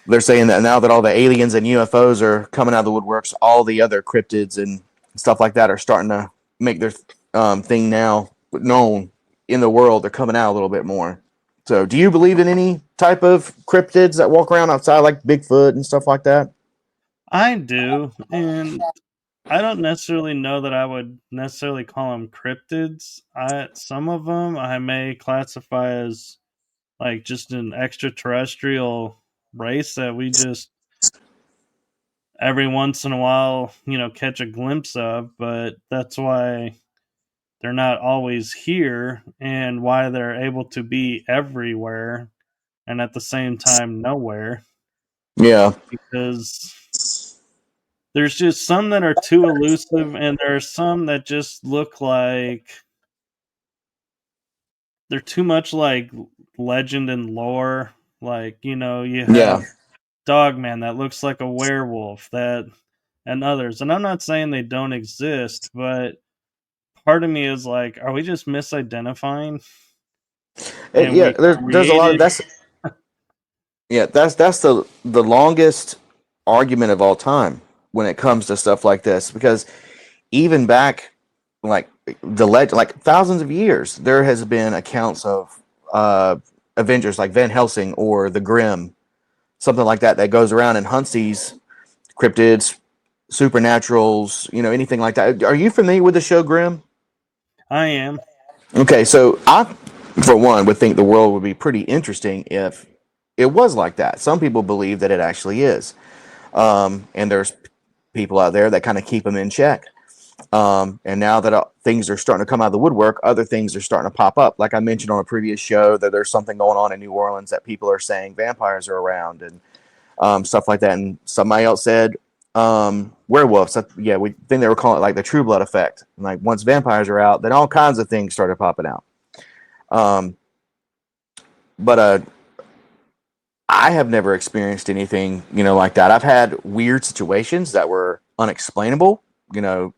they're saying that now that all the aliens and UFOs are coming out of the woodworks, all the other cryptids and stuff like that are starting to make their thing now known in the world. They're coming out a little bit more. So, do you believe in any type of cryptids that walk around outside, like Bigfoot and stuff like that? I do. And I don't necessarily know that I would necessarily call them cryptids. Some of them I may classify as like just an extraterrestrial race that we just every once in a while, catch a glimpse of, but that's why they're not always here and why they're able to be everywhere and at the same time nowhere Yeah, because There's just some that are too elusive, and there are some that just look like they're too much like legend and lore. Like, you Yeah. have Dogman that looks like a werewolf, that and others. And I'm not saying they don't exist, but part of me is like, are we just misidentifying and Yeah, we there's a lot of created that's yeah, that's the longest argument of all time when it comes to stuff like this, because even back like like thousands of years, there has been accounts of uh Avengers like Van Helsing or the Grimm, something like that goes around and hunts these cryptids, supernaturals, anything like that. Are you familiar with the show Grimm? I am. Okay, so I, for one, would think the world would be pretty interesting if it was like that. Some people believe that it actually is, and there's people out there that kind of keep them in check. And now that things are starting to come out of the woodwork, other things are starting to pop up. Like I mentioned on a previous show, that there's something going on in New Orleans that people are saying vampires are around and stuff like that. And somebody else said werewolves. Yeah, we think they were calling it like the True Blood effect. And like once vampires are out, then all kinds of things started popping out. Um, but I have never experienced anything, like that. I've had weird situations that were unexplainable, you know,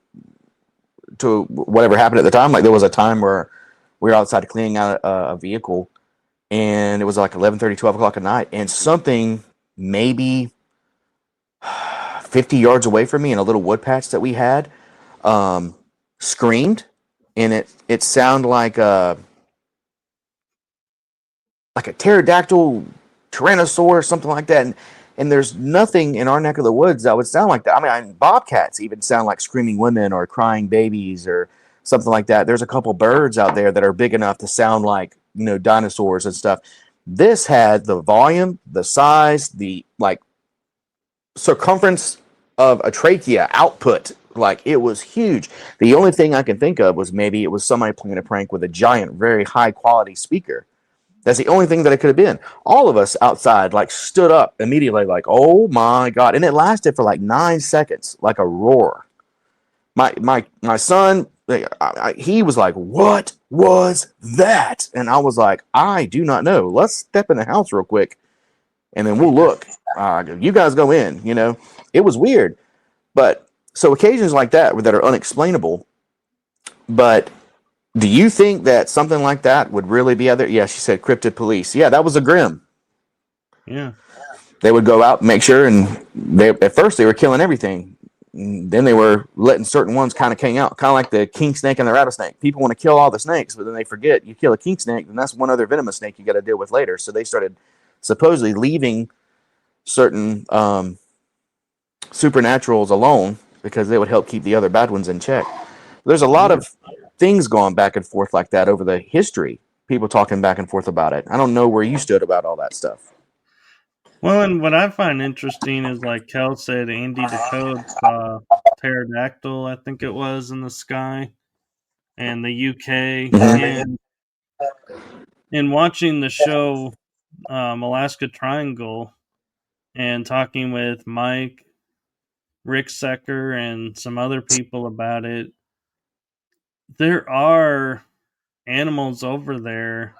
to whatever happened at the time. Like there was a time where we were outside cleaning out a vehicle, and it was like 11:30, 12 o'clock at night, and something maybe 50 yards away from me in a little wood patch that we had um, screamed, and it sounded like a pterodactyl, tyrannosaur, something like that. And there's nothing in our neck of the woods that would sound like that. I mean, bobcats even sound like screaming women or crying babies or something like that. There's a couple birds out there that are big enough to sound like dinosaurs and stuff. This had the volume, the size, the like circumference of a trachea output. Like it was huge. The only thing I can think of was maybe it was somebody playing a prank with a giant, very high quality speaker. That's the only thing that it could have been. All of us outside like stood up immediately, like, "Oh my god!" And it lasted for like 9 seconds, like a roar. My son, he was like, "What was that?" And I was like, "I do not know. Let's step in the house real quick, and then we'll look. You guys go in." It was weird, but so occasions like that are unexplainable. But do you think that something like that would really be out there? Yeah, she said cryptid police. Yeah, that was a Grim. Yeah. They would go out, make sure, and at first they were killing everything. Then they were letting certain ones kind of king out, kind of like the king snake and the rattlesnake. People want to kill all the snakes, but then they forget you kill a king snake, then that's one other venomous snake you got to deal with later. So they started supposedly leaving certain supernaturals alone because they would help keep the other bad ones in check. There's a lot Yeah. of things going back and forth like that over the history. People talking back and forth about it. I don't know where you stood about all that stuff. Well, and what I find interesting is like Kel said, Andy Decode saw pterodactyl, I think it was, in the sky, and the UK, Mm-hmm. and in watching the show Alaska Triangle and talking with Mike, Rick Secker, and some other people about it, there are animals over there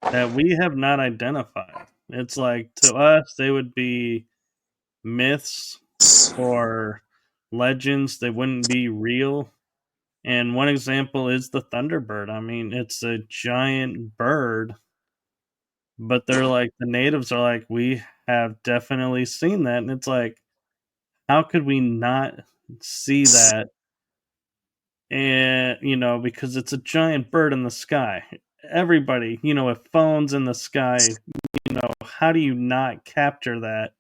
that we have not identified. It's like to us, they would be myths or legends. They wouldn't be real. And one example is the Thunderbird. I mean, it's a giant bird, but they're like, the natives are like, we have definitely seen that. And it's like, how could we not see that? And, because it's a giant bird in the sky. Everybody, with phones in the sky, how do you not capture that?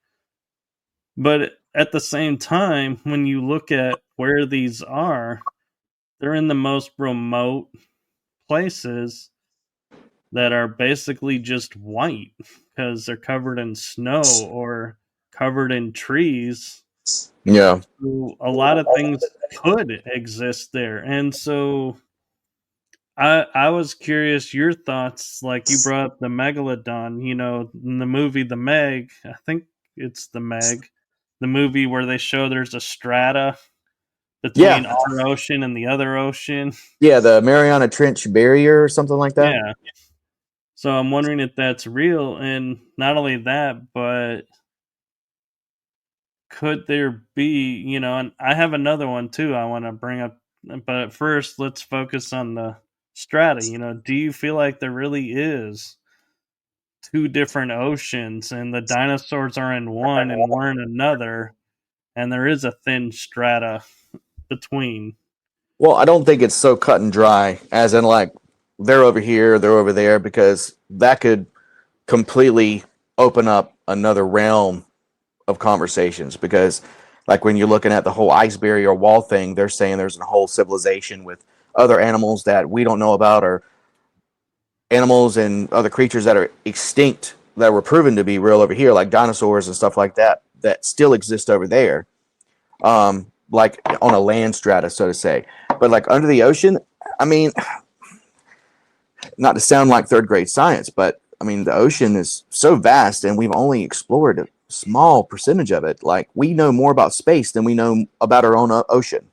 But at the same time, when you look at where these are, they're in the most remote places that are basically just white because they're covered in snow or covered in trees. Yeah. So a lot of things could exist there. And so I was curious your thoughts, like you brought up the megalodon, in the movie The Meg. I think it's The Meg. the movie where they show there's a strata between Yeah, our ocean and the other ocean. yeah, the Mariana Trench Barrier or something like that. Yeah. So I'm wondering if that's real, and not only that, but could there be, and I have another one too I want to bring up, but first let's focus on the strata. Do you feel like there really is two different oceans and the dinosaurs are in one and we're in another, and there is a thin strata between? Well, I don't think it's so cut and dry, as in like they're over here, they're over there, because that could completely open up another realm of conversations. Because, like, when you're looking at the whole ice barrier wall thing, they're saying there's a whole civilization with other animals that we don't know about, or animals and other creatures that are extinct that were proven to be real over here, like dinosaurs and stuff like that, that still exist over there. Like on a land strata, so to say. But like under the ocean, I mean, not to sound like third grade science, but I mean, the ocean is so vast and we've only explored a small percentage of it. Like, we know more about space than we know about our own ocean.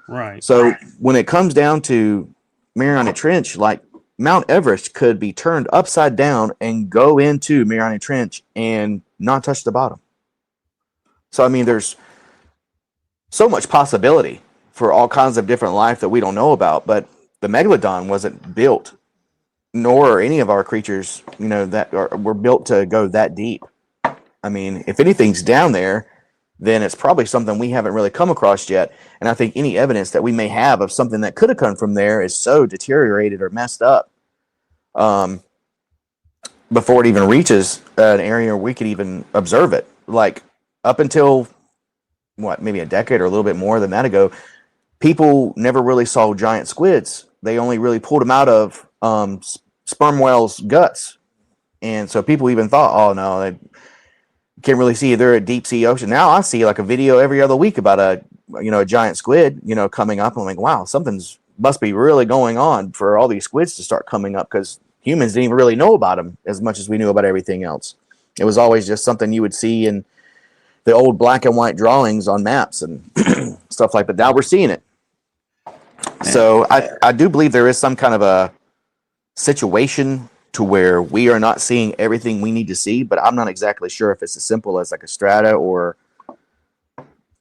Right. So when it comes down to Mariana Trench, like, Mount Everest could be turned upside down and go into Mariana Trench and not touch the bottom. So, I mean, there's so much possibility for all kinds of different life that we don't know about. But the megalodon wasn't built, nor are any of our creatures, that were built to go that deep. I mean, if anything's down there, then it's probably something we haven't really come across yet. And I think any evidence that we may have of something that could have come from there is so deteriorated or messed up, before it even reaches an area where we could even observe it. Like, up until maybe a decade or a little bit more than that ago, people never really saw giant squids. They only really pulled them out of sperm whales' guts. And so people even thought, oh, no, they can't really see. They're a deep sea ocean. Now I see like a video every other week about a giant squid, coming up. I'm like, wow, something's must be really going on for all these squids to start coming up, because humans didn't even really know about them as much as we knew about everything else. It was always just something you would see in the old black and white drawings on maps and stuff like that. Now we're seeing it. So I do believe there is some kind of a situation to where we are not seeing everything we need to see, but I'm not exactly sure if it's as simple as like a strata or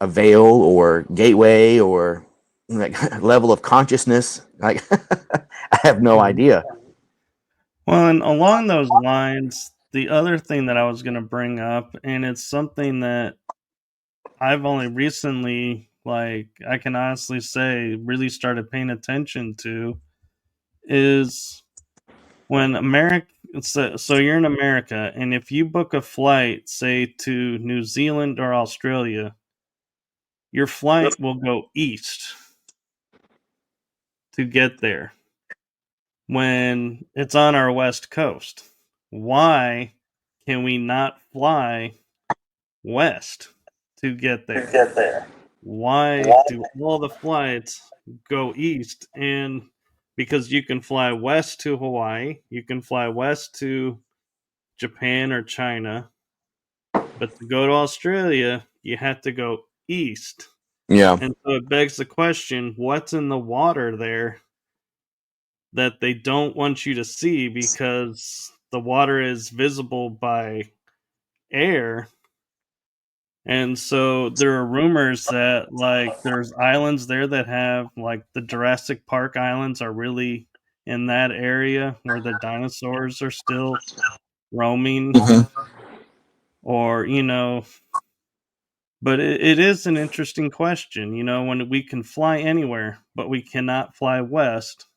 a veil or gateway or like level of consciousness. Like, I have no idea. Well, and along those lines, the other thing that I was going to bring up, and it's something that I've only recently, like, I can honestly say, really started paying attention to, is when America. So you're in America, and if you book a flight, say to New Zealand or Australia, your flight will go east to get there when it's on our west coast. Why can we not fly west to get there? Why do all the flights go east? And because you can fly west to Hawaii, you can fly west to Japan or China, but to go to Australia, you have to go east. Yeah. And so it begs the question, what's in the water there that they don't want you to see because the water is visible by air? And so there are rumors that, like, there's islands there that have, like, the Jurassic Park islands are really in that area where the dinosaurs are still roaming, Mm-hmm. or but it is an interesting question, when we can fly anywhere but we cannot fly west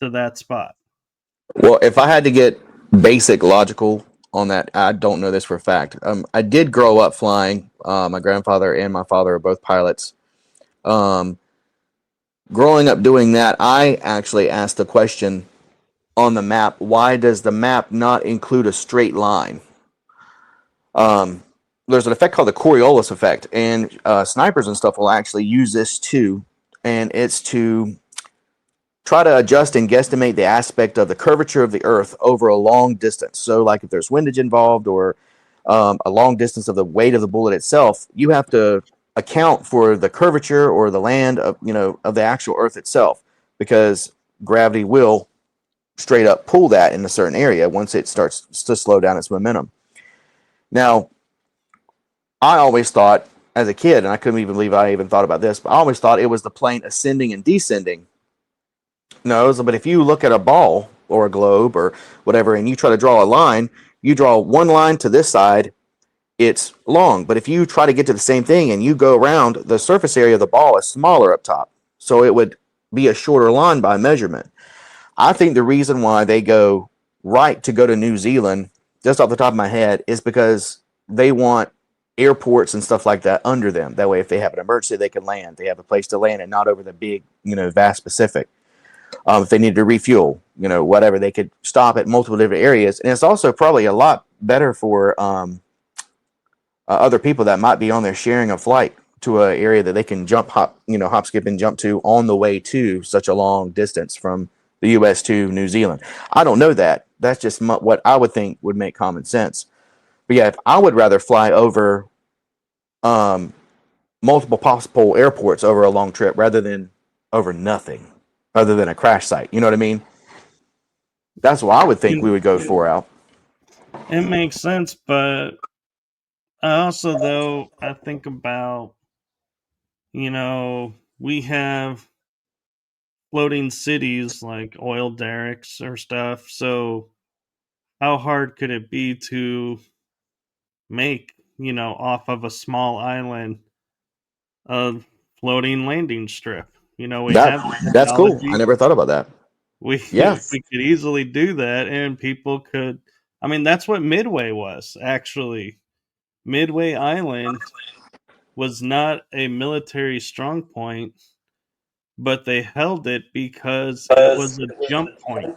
to that spot. Well, if I had to get basic logical on that, I don't know this for a fact. I did grow up flying. My grandfather and my father are both pilots. Um, Growing up doing that, I actually asked the question on the map: why does the map not include a straight line? Um, there's an effect called the Coriolis effect, and snipers and stuff will actually use this too, and it's to try to adjust and guesstimate the aspect of the curvature of the Earth over a long distance. So, like, if there's windage involved, or a long distance of the weight of the bullet itself, you have to account for the curvature or the land of of the actual Earth itself, because gravity will straight up pull that in a certain area once it starts to slow down its momentum. Now, I always thought as a kid, and I couldn't even believe I even thought about this, but I always thought it was the plane ascending and descending. No, but if you look at a ball or a globe or whatever, and you try to draw a line, you draw one line to this side, it's long. But if you try to get to the same thing and you go around, the surface area of the ball is smaller up top. So it would be a shorter line by measurement. I think the reason why they go right to go to New Zealand, just off the top of my head, is because they want airports and stuff like that under them. That way, if they have an emergency, they can land. They have a place to land and not over the big, vast Pacific. If they need to refuel, whatever, they could stop at multiple different areas. And it's also probably a lot better for other people that might be on there sharing a flight to an area that they can hop, skip, and jump to on the way to such a long distance from the U.S. to New Zealand. I don't know that. That's just what I would think would make common sense. But yeah, if I would rather fly over multiple possible airports over a long trip rather than over nothing, other than a crash site. You know what I mean? That's what I would think we would go for out. It makes sense, but I also, though, I think about, we have floating cities like oil derricks or stuff. So how hard could it be to make, off of a small island, a floating landing strip? We have the That's cool. I technology. never thought about that. We Yeah. we could easily do that, and people could. I mean, that's what Midway was, actually. Midway Island was not a military strong point, but they held it because it was a jump point.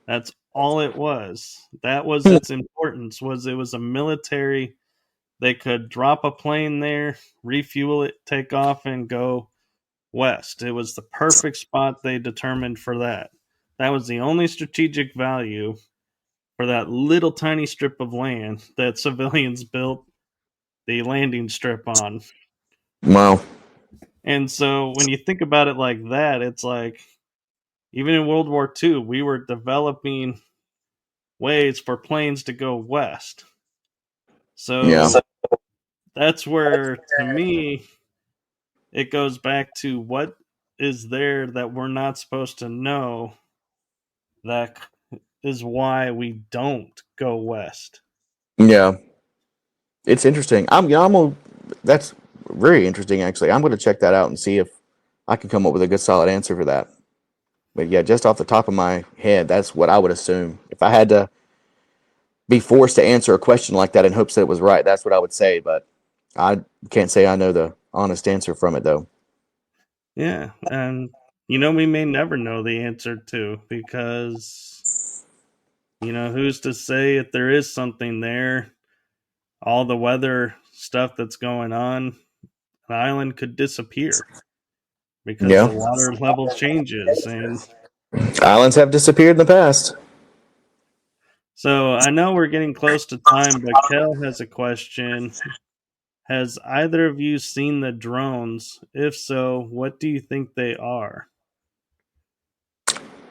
That's all it was. That was its importance. Was it was a military. They could drop a plane there, refuel it, take off, and go west. It was the perfect spot they determined for that. That was the only strategic value for that little tiny strip of land that civilians built the landing strip on. Wow. And so when you think about it like that, it's like even in World War II, we were developing ways for planes to go west. Yeah. So that's where, to me, it goes back to what is there that we're not supposed to know that is why we don't go west. Yeah. It's interesting. That's very interesting, actually. I'm going to check that out and see if I can come up with a good solid answer for that. But yeah, just off the top of my head, that's what I would assume. If I had to be forced to answer a question like that in hopes that it was right, that's what I would say. But I can't say I know the honest answer from it, though. Yeah, and we may never know the answer to, because who's to say if there is something there, all the weather stuff that's going on, an island could disappear because Yeah. the water level changes. And Islands have disappeared in the past. so I know we're getting close to time, but Kel has a question. Has either of you seen the drones? If so, what do you think they are?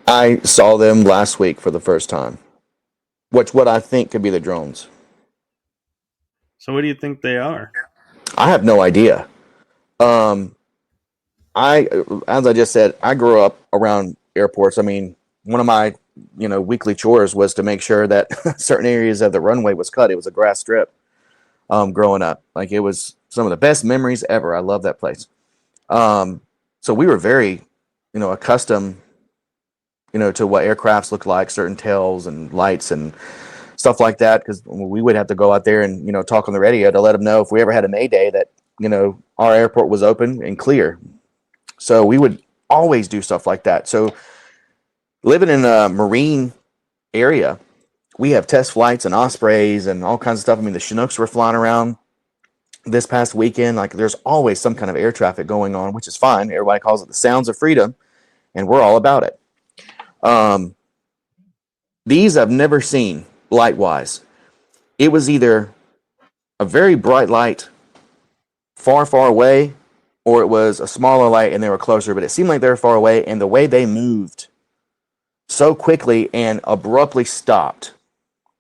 I saw them last week for the first time. What I think could be the drones. So what do you think they are? I have no idea. Um, as I just said, I grew up around airports. I mean, one of my weekly chores was to make sure that certain areas of the runway was cut. It was a grass strip. Growing up, like, it was some of the best memories ever. I love that place. So we were very, accustomed, to what aircrafts look like, certain tails and lights and stuff like that, because we would have to go out there and talk on the radio to let them know if we ever had a mayday that our airport was open and clear. So we would always do stuff like that. So living in a marine area, we have test flights and ospreys and all kinds of stuff. I mean, the Chinooks were flying around this past weekend. Like, there's always some kind of air traffic going on, which is fine. Everybody calls it the sounds of freedom, and we're all about it. These I've never seen light wise. It was either a very bright light far, far away, or it was a smaller light and they were closer, but it seemed like they were far away. And the way they moved so quickly and abruptly stopped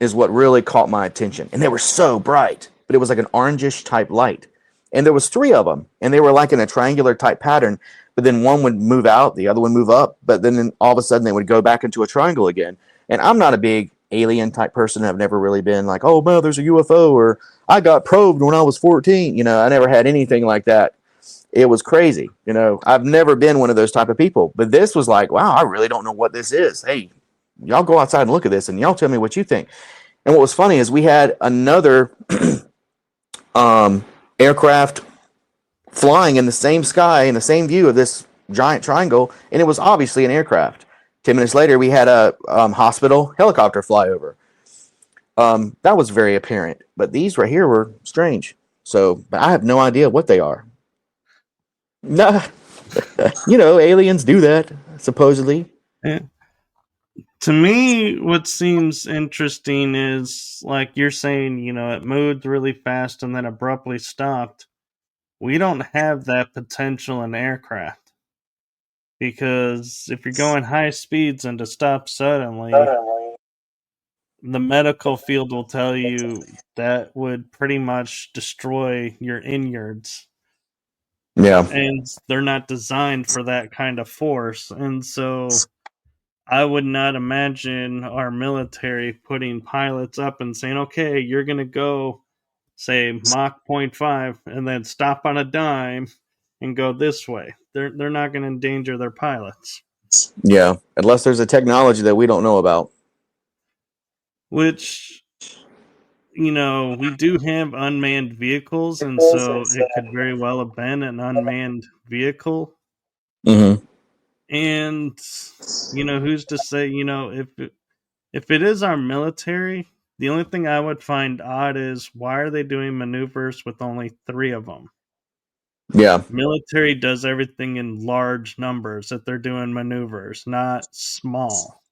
is what really caught my attention. And they were so bright, but it was like an orangish type light. And there was three of them, and they were like in a triangular type pattern. But then one would move out, the other would move up, but then all of a sudden they would go back into a triangle again. And I'm not a big alien type person. I've never really been like, oh man, there's a UFO, or I got probed when I was 14. You know, I never had anything like that. It was crazy. You know, I've never been one of those type of people. But this was like, wow, I really don't know what this is. Hey, y'all go outside and look at this, and y'all tell me what you think. And what was funny is we had another aircraft flying in the same sky in the same view of this giant triangle, and it was obviously an aircraft. 10 minutes later, we had a hospital helicopter fly over. That was very apparent, but these right here were strange. So, but I have no idea what they are. Nah, you know, aliens do that supposedly. Yeah. To me, what seems interesting is like you're saying, it moved really fast and then abruptly stopped. We don't have that potential in aircraft because if you're going high speeds and to stop suddenly, the medical field will tell you that would pretty much destroy your innards. Yeah, And they're not designed for that kind of force. And so I would not imagine our military putting pilots up and saying, okay, you're going to go, say, Mach 0.5 and then stop on a dime and go this way. They're not going to endanger their pilots. yeah. Unless there's a technology that we don't know about. Which, we do have unmanned vehicles, and so it could very well have been an unmanned vehicle. Mm-hmm. And, who's to say, if it is our military, the only thing I would find odd is why are they doing maneuvers with only 3 of them? Yeah, Military does everything in large numbers that they're doing maneuvers, not small.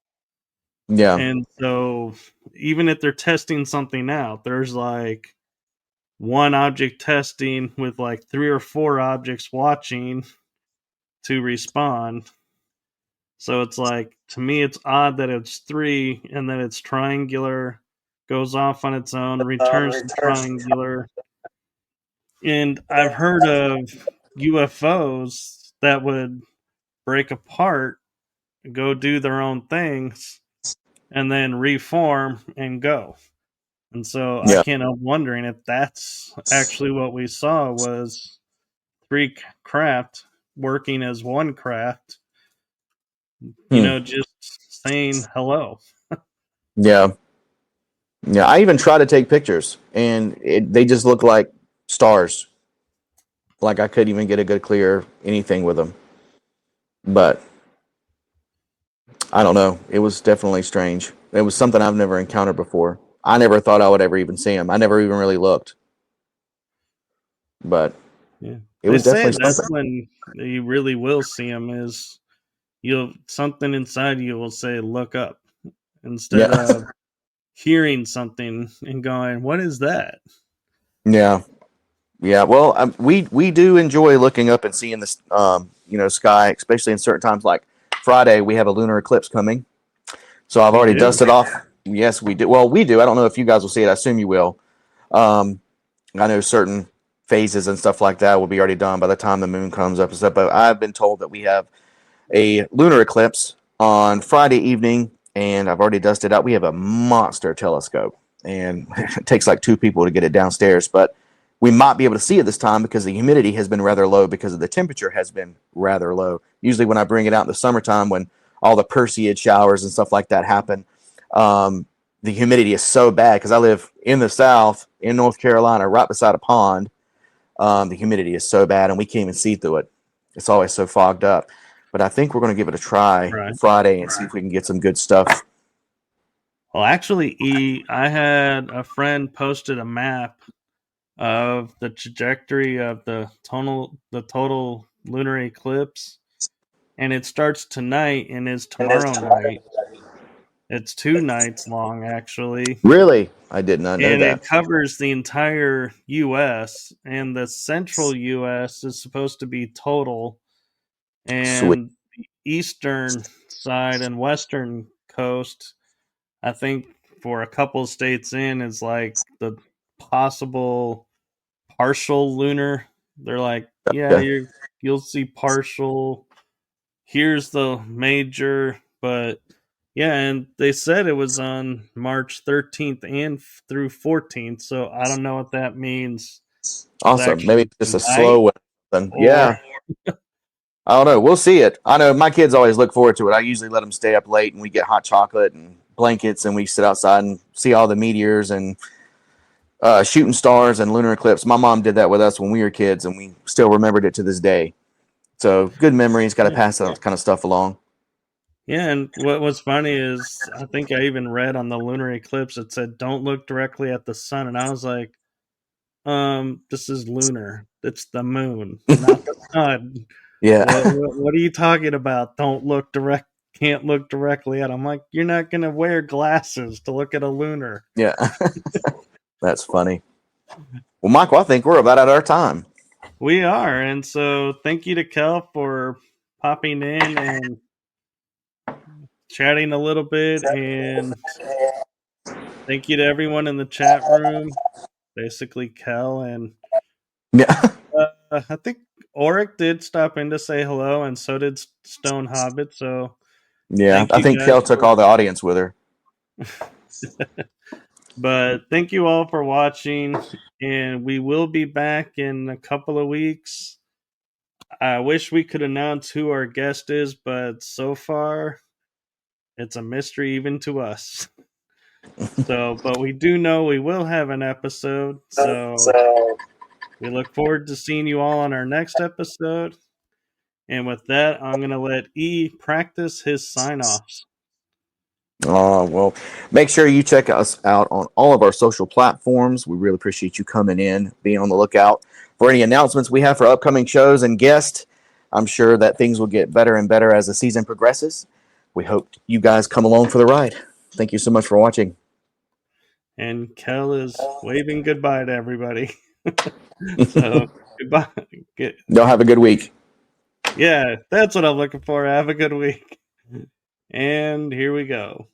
yeah, And so even if they're testing something out, there's like one object testing with like 3 or 4 objects watching to respond. So it's like, to me, it's odd that it's 3 and then it's triangular, goes off on its own, returns to triangular. And I've heard of UFOs that would break apart, go do their own things, and then reform and go. And so I yeah. can't help wondering if that's actually what we saw was 3 craft working as one craft, Hmm. just saying hello. Yeah. Yeah, I even try to take pictures, and they just look like stars. Like I couldn't even get a good clear anything with them. But I don't know. It was definitely strange. It was something I've never encountered before. I never thought I would ever even see them. I never even really looked. But Yeah. it They was say definitely that's something. when you really will see them is you'll something inside you will say look up instead Yeah. of hearing something and going, what is that? Yeah. Yeah. Well, we do enjoy looking up and seeing this, sky, especially in certain times like Friday. We have a lunar eclipse coming. So I've You already do. dusted off. Yes, we do. Well, we do. I don't know if you guys will see it. I assume you will. Um, I know certain phases and stuff like that will be already done by the time the moon comes up and stuff. But I've been told that we have a lunar eclipse on Friday evening, and I've already dusted out. We have a monster telescope, and it takes like 2 people to get it downstairs. But we might be able to see it this time because the humidity has been rather low because of the temperature has been rather low. Usually, when I bring it out in the summertime, when all the Perseid showers and stuff like that happen, the humidity is so bad because I live in the South in North Carolina, right beside a pond. The humidity is so bad, and we can't even see through it. It's always so fogged up. But I think we're going to give it a try Right. Friday and see if we can get some good stuff. Well, actually, I had a friend posted a map of the trajectory of the total lunar eclipse, and it starts tonight and is tomorrow night. It's 2 nights long, actually. Really? I did not know And that. it covers the entire U.S., and the central U.S. is supposed to be total, Sweet. and the eastern side and western coast, I think for a couple states in, is like the possible partial lunar. They're like, yeah, Okay. you'll see partial. Here's the major, but yeah, and they said it was on March 13th and through 14th, so I don't know what that means. It's Awesome. Maybe actually just a tonight slow one. Then. or Yeah. I don't know. We'll see it. I know my kids always look forward to it. I usually let them stay up late and we get hot chocolate and blankets and we sit outside and see all the meteors and shooting stars and lunar eclipse. My mom did that with us when we were kids and we still remembered it to this day. So good memories. Got to yeah. pass that kind of stuff along. Yeah, and what was funny is I think I even read on the lunar eclipse it said don't look directly at the sun, and I was like, this is lunar. It's the moon, not the sun. Yeah. What are you talking about? Can't look directly at. I'm like, you're not gonna wear glasses to look at a lunar. Yeah. That's funny. Well, Michael, I think we're about at our time. We are, and so thank you to Kel for popping in and chatting a little bit, and thank you to everyone in the chat room. Basically, Kel and Yeah. I think Oric did stop in to say hello, and so did Stone Hobbit. So Yeah. thank I you think guys Kel took for. all the audience with her. But thank you all for watching, and we will be back in a couple of weeks. I wish we could announce who our guest is, but so far it's a mystery even to us. So, but we do know we will have an episode. So we look forward to seeing you all on our next episode. And with that, I'm going to let E practice his sign offs. Well, make sure you check us out on all of our social platforms. We really appreciate you coming in, being on the lookout for any announcements we have for upcoming shows and guests. I'm sure that things will get better and better as the season progresses. We hope you guys come along for the ride. Thank you so much for watching. And Kel is waving goodbye to everybody. So, goodbye. Y'all have a good week. Yeah, that's what I'm looking for. Have a good week. And here we go.